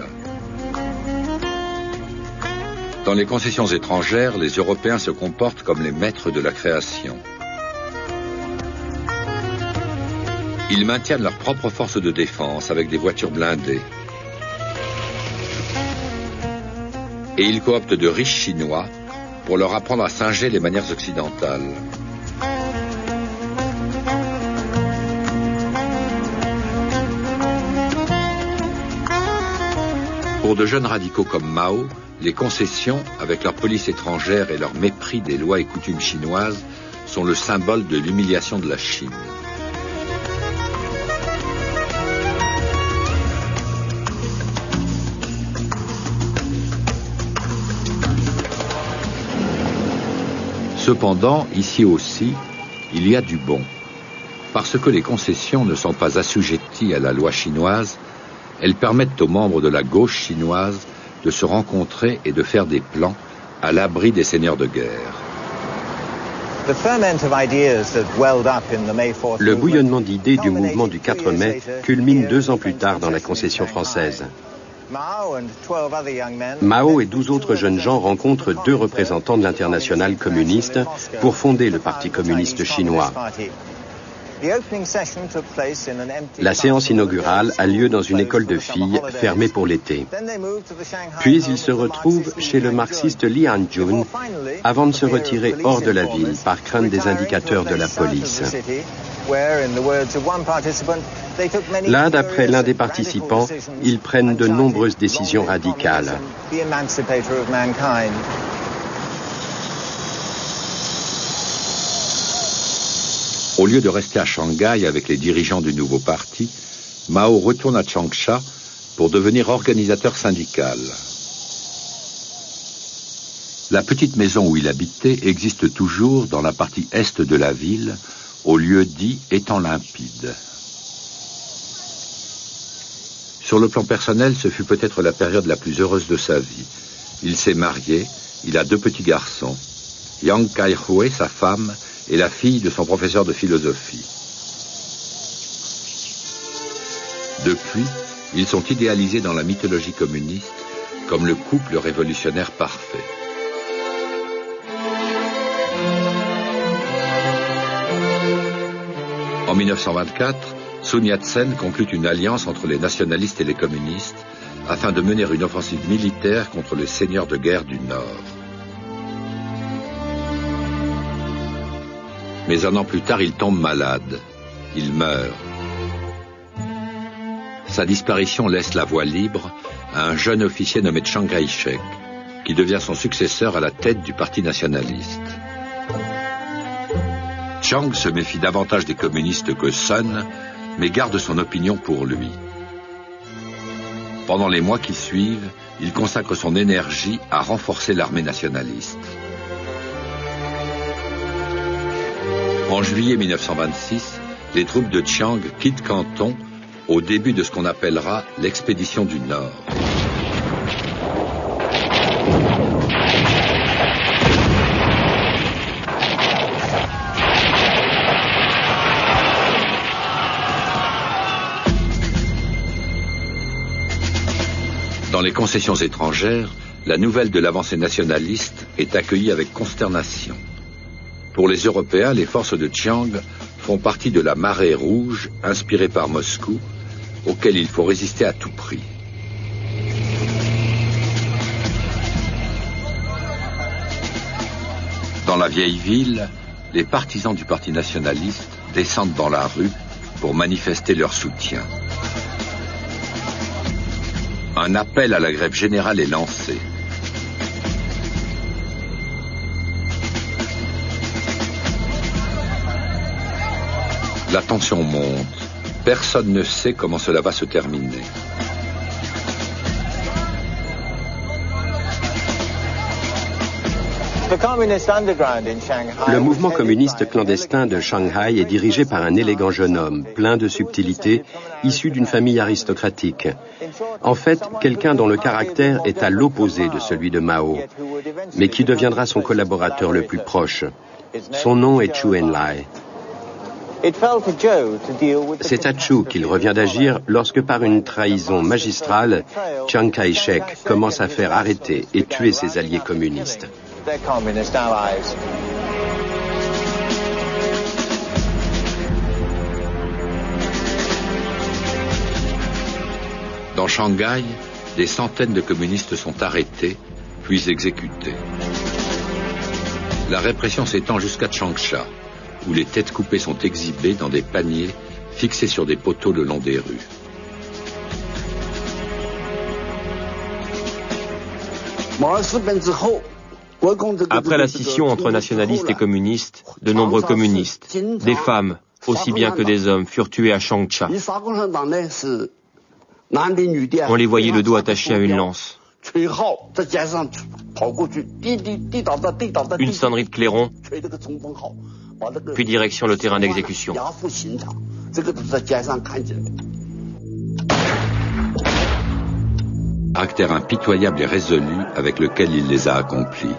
Dans les concessions étrangères, les Européens se comportent comme les maîtres de la création. Ils maintiennent leur propre force de défense avec des voitures blindées. Et ils cooptent de riches Chinois pour leur apprendre à singer les manières occidentales. Pour de jeunes radicaux comme Mao, les concessions, avec leur police étrangère et leur mépris des lois et coutumes chinoises, sont le symbole de l'humiliation de la Chine. Cependant, ici aussi, il y a du bon. Parce que les concessions ne sont pas assujetties à la loi chinoise, elles permettent aux membres de la gauche chinoise de se rencontrer et de faire des plans à l'abri des seigneurs de guerre. Le bouillonnement d'idées du mouvement du 4 mai culmine 2 ans plus tard dans la concession française. Mao et 12 autres jeunes gens rencontrent 2 représentants de l'internationale communiste pour fonder le Parti communiste chinois. La séance inaugurale a lieu dans une école de filles fermée pour l'été. Puis ils se retrouvent chez le marxiste Li Hanjun avant de se retirer hors de la ville par crainte des indicateurs de la police. L'un d'après l'un des participants, ils prennent de nombreuses décisions radicales. Au lieu de rester à Shanghai avec les dirigeants du nouveau parti, Mao retourne à Changsha pour devenir organisateur syndical. La petite maison où il habitait existe toujours dans la partie est de la ville, au lieu dit étang limpide. Sur le plan personnel, ce fut peut-être la période la plus heureuse de sa vie. Il s'est marié, il a 2 petits garçons. Yang Kai-hue, sa femme, est la fille de son professeur de philosophie. Depuis, ils sont idéalisés dans la mythologie communiste comme le couple révolutionnaire parfait. En 1924, Sun Yat-sen conclut une alliance entre les nationalistes et les communistes afin de mener une offensive militaire contre les seigneurs de guerre du Nord. Mais 1 an plus tard, il tombe malade. Il meurt. Sa disparition laisse la voie libre à un jeune officier nommé Chiang Kai-shek, qui devient son successeur à la tête du Parti nationaliste. Chiang se méfie davantage des communistes que Sun, mais garde son opinion pour lui. Pendant les mois qui suivent, il consacre son énergie à renforcer l'armée nationaliste. En juillet 1926, les troupes de Chiang quittent Canton au début de ce qu'on appellera l'expédition du Nord. Dans les concessions étrangères, la nouvelle de l'avancée nationaliste est accueillie avec consternation. Pour les Européens, les forces de Chiang font partie de la marée rouge inspirée par Moscou, auquel il faut résister à tout prix. Dans la vieille ville, les partisans du Parti nationaliste descendent dans la rue pour manifester leur soutien. Un appel à la grève générale est lancé. La tension monte. Personne ne sait comment cela va se terminer. Le mouvement communiste clandestin de Shanghai est dirigé par un élégant jeune homme, plein de subtilité, issu d'une famille aristocratique. En fait, quelqu'un dont le caractère est à l'opposé de celui de Mao, mais qui deviendra son collaborateur le plus proche. Son nom est Zhou Enlai. C'est à Zhou qu'il revient d'agir lorsque, par une trahison magistrale, Chiang Kai-shek commence à faire arrêter et tuer ses alliés communistes. Dans Shanghai, des centaines de communistes sont arrêtés, puis exécutés. La répression s'étend jusqu'à Changsha, où les têtes coupées sont exhibées dans des paniers fixés sur des poteaux le long des rues. Après la scission entre nationalistes et communistes, de nombreux communistes, des femmes, aussi bien que des hommes, furent tués à Changsha. On les voyait le dos attaché à une lance. Une sonnerie de clairon, puis direction le terrain d'exécution. Caractère impitoyable et résolu avec lequel il les a accomplis.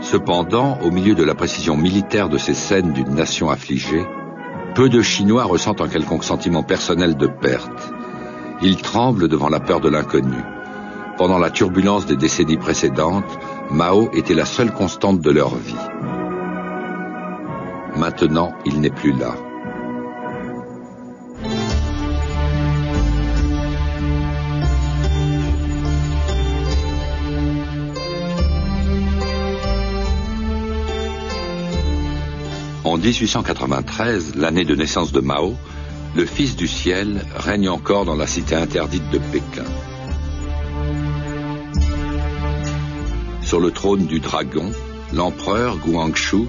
Cependant, au milieu de la précision militaire de ces scènes d'une nation affligée, peu de Chinois ressentent un quelconque sentiment personnel de perte. Ils tremblent devant la peur de l'inconnu. Pendant la turbulence des décennies précédentes, Mao était la seule constante de leur vie. Maintenant, il n'est plus là. En 1893, l'année de naissance de Mao, le Fils du ciel règne encore dans la cité interdite de Pékin. Sur le trône du dragon, l'empereur Guangxu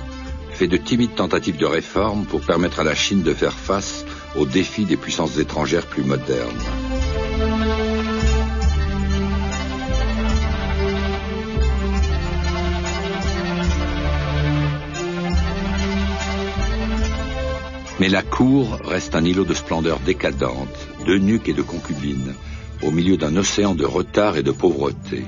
fait de timides tentatives de réforme pour permettre à la Chine de faire face aux défis des puissances étrangères plus modernes. Mais la cour reste un îlot de splendeur décadente, d'eunuques et de concubines, au milieu d'un océan de retard et de pauvreté.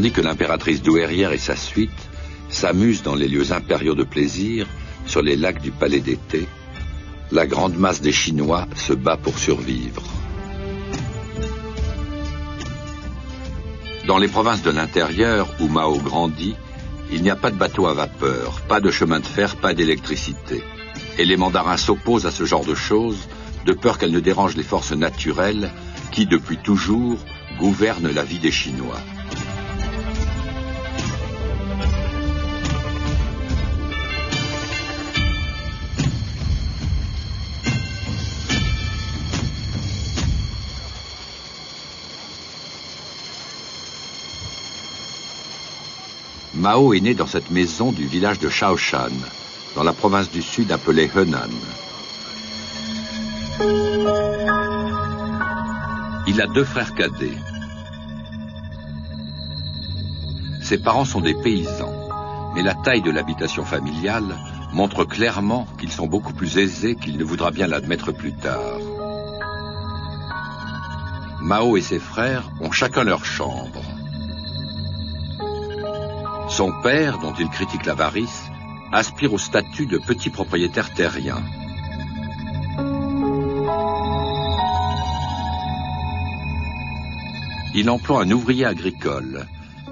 tandis que l'impératrice douairière et sa suite s'amusent dans les lieux impériaux de plaisir, sur les lacs du palais d'été, la grande masse des Chinois se bat pour survivre. Dans les provinces de l'intérieur, où Mao grandit, il n'y a pas de bateau à vapeur, pas de chemin de fer, pas d'électricité. Et les mandarins s'opposent à ce genre de choses, de peur qu'elles ne dérangent les forces naturelles qui, depuis toujours, gouvernent la vie des Chinois. Mao est né dans cette maison du village de Shaoshan, dans la province du Sud appelée Henan. Il a 2 frères cadets. Ses parents sont des paysans, mais la taille de l'habitation familiale montre clairement qu'ils sont beaucoup plus aisés qu'il ne voudra bien l'admettre plus tard. Mao et ses frères ont chacun leur chambre. Son père, dont il critique l'avarice, aspire au statut de petit propriétaire terrien. Il emploie un ouvrier agricole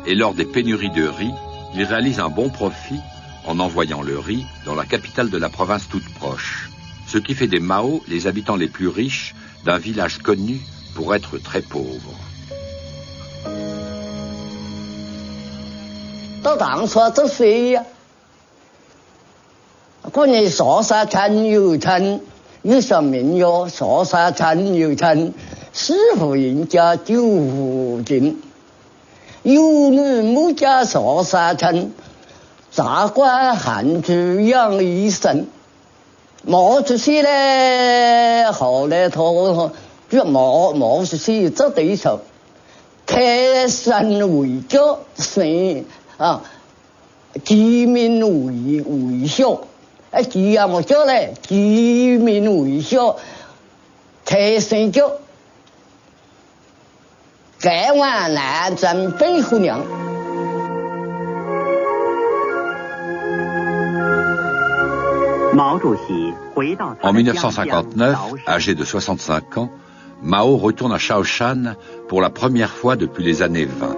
et lors des pénuries de riz, il réalise un bon profit en envoyant le riz dans la capitale de la province toute proche, ce qui fait des Mao les habitants les plus riches d'un village connu pour être très pauvre. 到唐说这谁呀？过年说啥餐有餐，有什民谣说啥餐有餐，师傅人家酒壶尽，有女木家说啥餐，杂官汉子养一身，毛主席嘞，后来头这毛主席这对手，开山为家生。 啊，居民为孝，居啊么叫嘞？居民为孝，开生叫，改完南征北虎娘。En 1959, âgé de 65 ans, Mao retourne à Shaoshan pour la première fois depuis les années 20.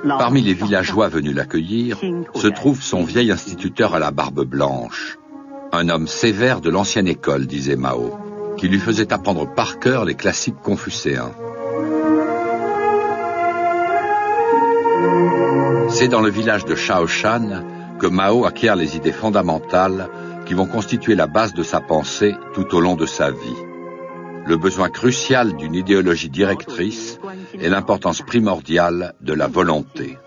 Parmi les villageois venus l'accueillir, se trouve son vieil instituteur à la barbe blanche. Un homme sévère de l'ancienne école, disait Mao, qui lui faisait apprendre par cœur les classiques confucéens. C'est dans le village de Shaoshan que Mao acquiert les idées fondamentales qui vont constituer la base de sa pensée tout au long de sa vie. Le besoin crucial d'une idéologie directrice et l'importance primordiale de la volonté.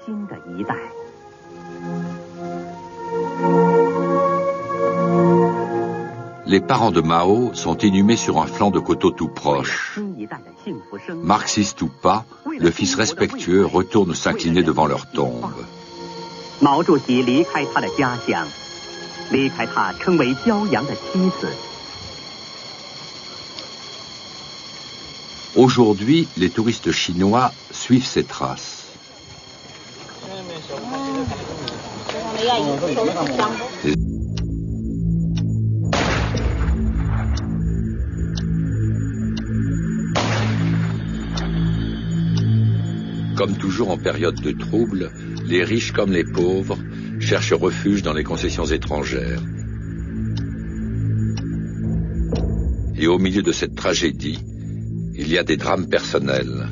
Les parents de Mao sont inhumés sur un flanc de coteau tout proche. Marxiste ou pas, le fils respectueux retourne s'incliner devant leur tombe. Aujourd'hui, les touristes chinois suivent ses traces. Comme toujours en période de trouble, les riches comme les pauvres cherchent refuge dans les concessions étrangères. Et au milieu de cette tragédie, il y a des drames personnels.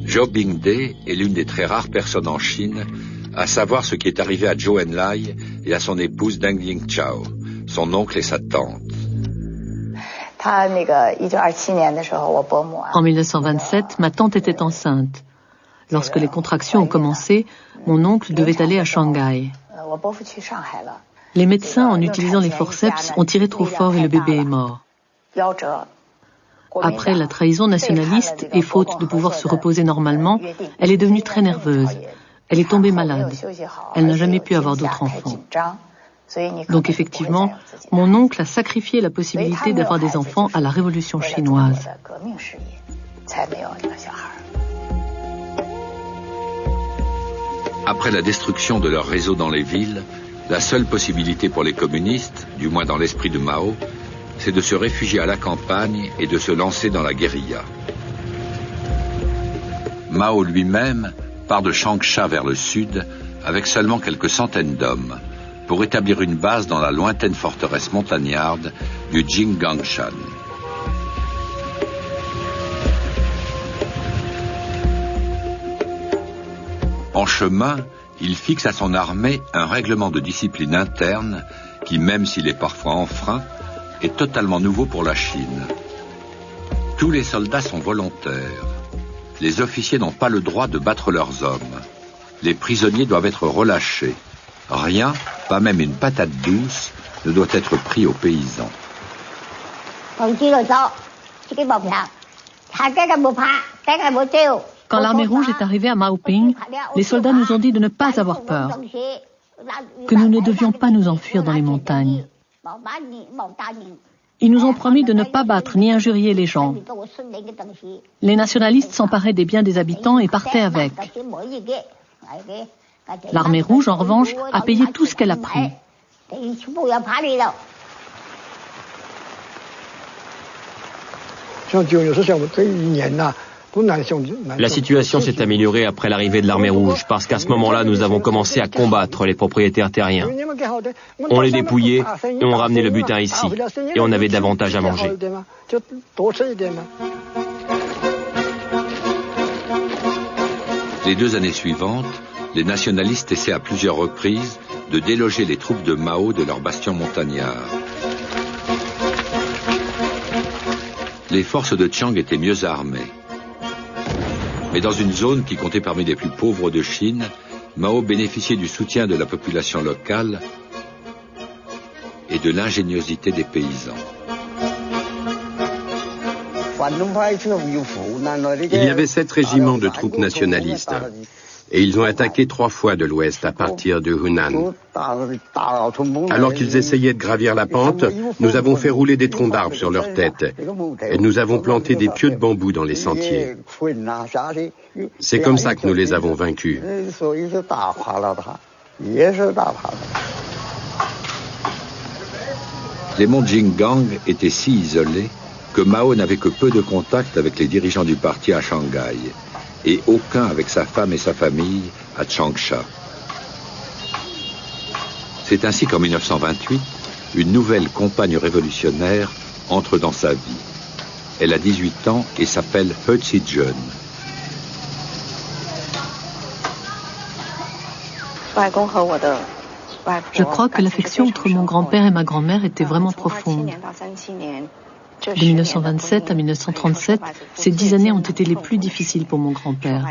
Zhou Bingde est l'une des très rares personnes en Chine à savoir ce qui est arrivé à Zhou Enlai et à son épouse Deng Yingchao, son oncle et sa tante. En 1927, ma tante était enceinte. Lorsque les contractions ont commencé, mon oncle devait aller à Shanghai. Les médecins, en utilisant les forceps, ont tiré trop fort et le bébé est mort. Après la trahison nationaliste et faute de pouvoir se reposer normalement, elle est devenue très nerveuse. Elle est tombée malade. Elle n'a jamais pu avoir d'autres enfants. Donc effectivement, mon oncle a sacrifié la possibilité d'avoir des enfants à la révolution chinoise. Après la destruction de leur réseau dans les villes, la seule possibilité pour les communistes, du moins dans l'esprit de Mao, c'est de se réfugier à la campagne et de se lancer dans la guérilla. Mao lui-même part de Changsha vers le sud avec seulement quelques centaines d'hommes pour établir une base dans la lointaine forteresse montagnarde du Jinggangshan. En chemin, il fixe à son armée un règlement de discipline interne qui, même s'il est parfois enfreint, est totalement nouveau pour la Chine. Tous les soldats sont volontaires. Les officiers n'ont pas le droit de battre leurs hommes. Les prisonniers doivent être relâchés. Rien, pas même une patate douce, ne doit être pris aux paysans. Quand l'armée rouge est arrivée à Maoping, les soldats nous ont dit de ne pas avoir peur, que nous ne devions pas nous enfuir dans les montagnes. Ils nous ont promis de ne pas battre ni injurier les gens. Les nationalistes s'emparaient des biens des habitants et partaient avec. L'armée rouge, en revanche, a payé tout ce qu'elle a pris. La situation s'est améliorée après l'arrivée de l'armée rouge, parce qu'à ce moment-là, nous avons commencé à combattre les propriétaires terriens. On les dépouillait et on ramenait le butin ici, et on avait davantage à manger. Les 2 années suivantes, les nationalistes essaient à plusieurs reprises de déloger les troupes de Mao de leur bastion montagnard. Les forces de Chiang étaient mieux armées. Mais dans une zone qui comptait parmi les plus pauvres de Chine, Mao bénéficiait du soutien de la population locale et de l'ingéniosité des paysans. Il y avait 7 régiments de troupes nationalistes et ils ont attaqué 3 fois de l'ouest à partir de Hunan. Alors qu'ils essayaient de gravir la pente, nous avons fait rouler des troncs d'arbres sur leur tête et nous avons planté des pieux de bambou dans les sentiers. C'est comme ça que nous les avons vaincus. Les monts Jinggang étaient si isolés que Mao n'avait que peu de contact avec les dirigeants du parti à Shanghai et aucun avec sa femme et sa famille à Changsha. C'est ainsi qu'en 1928, une nouvelle compagne révolutionnaire entre dans sa vie. Elle a 18 ans et s'appelle He Zhi-jun. Je crois que l'affection entre mon grand-père et ma grand-mère était vraiment profonde. De 1927 à 1937, ces 10 années ont été les plus difficiles pour mon grand-père.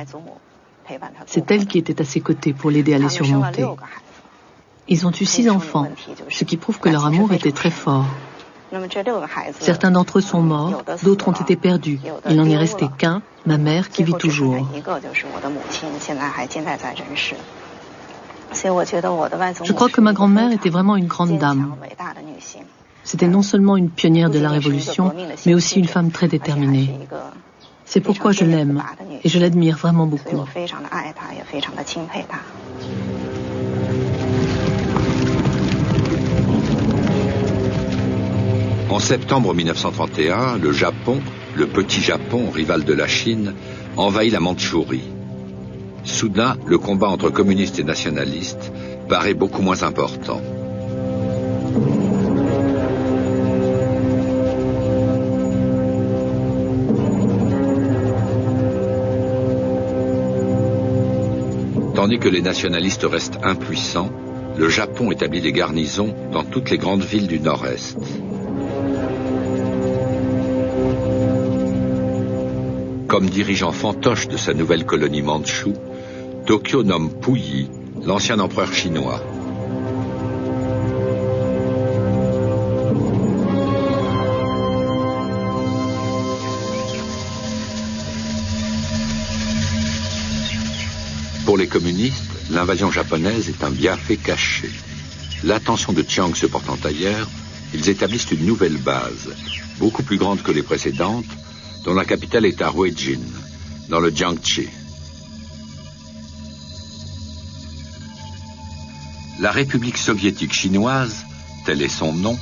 C'est elle qui était à ses côtés pour l'aider à les surmonter. Ils ont eu 6 enfants, ce qui prouve que leur amour était très fort. Certains d'entre eux sont morts, d'autres ont été perdus. Il n'en est resté qu'un, ma mère, qui vit toujours. Je crois que ma grand-mère était vraiment une grande dame. C'était non seulement une pionnière de la Révolution, mais aussi une femme très déterminée. C'est pourquoi je l'aime et je l'admire vraiment beaucoup. En septembre 1931, le Japon, le petit Japon, rival de la Chine, envahit la Mandchourie. Soudain, le combat entre communistes et nationalistes paraît beaucoup moins important. Tandis que les nationalistes restent impuissants, le Japon établit des garnisons dans toutes les grandes villes du Nord-Est. Comme dirigeant fantoche de sa nouvelle colonie mandchoue, Tokyo nomme Puyi, l'ancien empereur chinois. Pour les communistes, l'invasion japonaise est un bienfait caché. L'attention de Chiang se portant ailleurs, ils établissent une nouvelle base, beaucoup plus grande que les précédentes, dont la capitale est à Ruijin, dans le Jiangxi. La République soviétique chinoise, tel est son nom,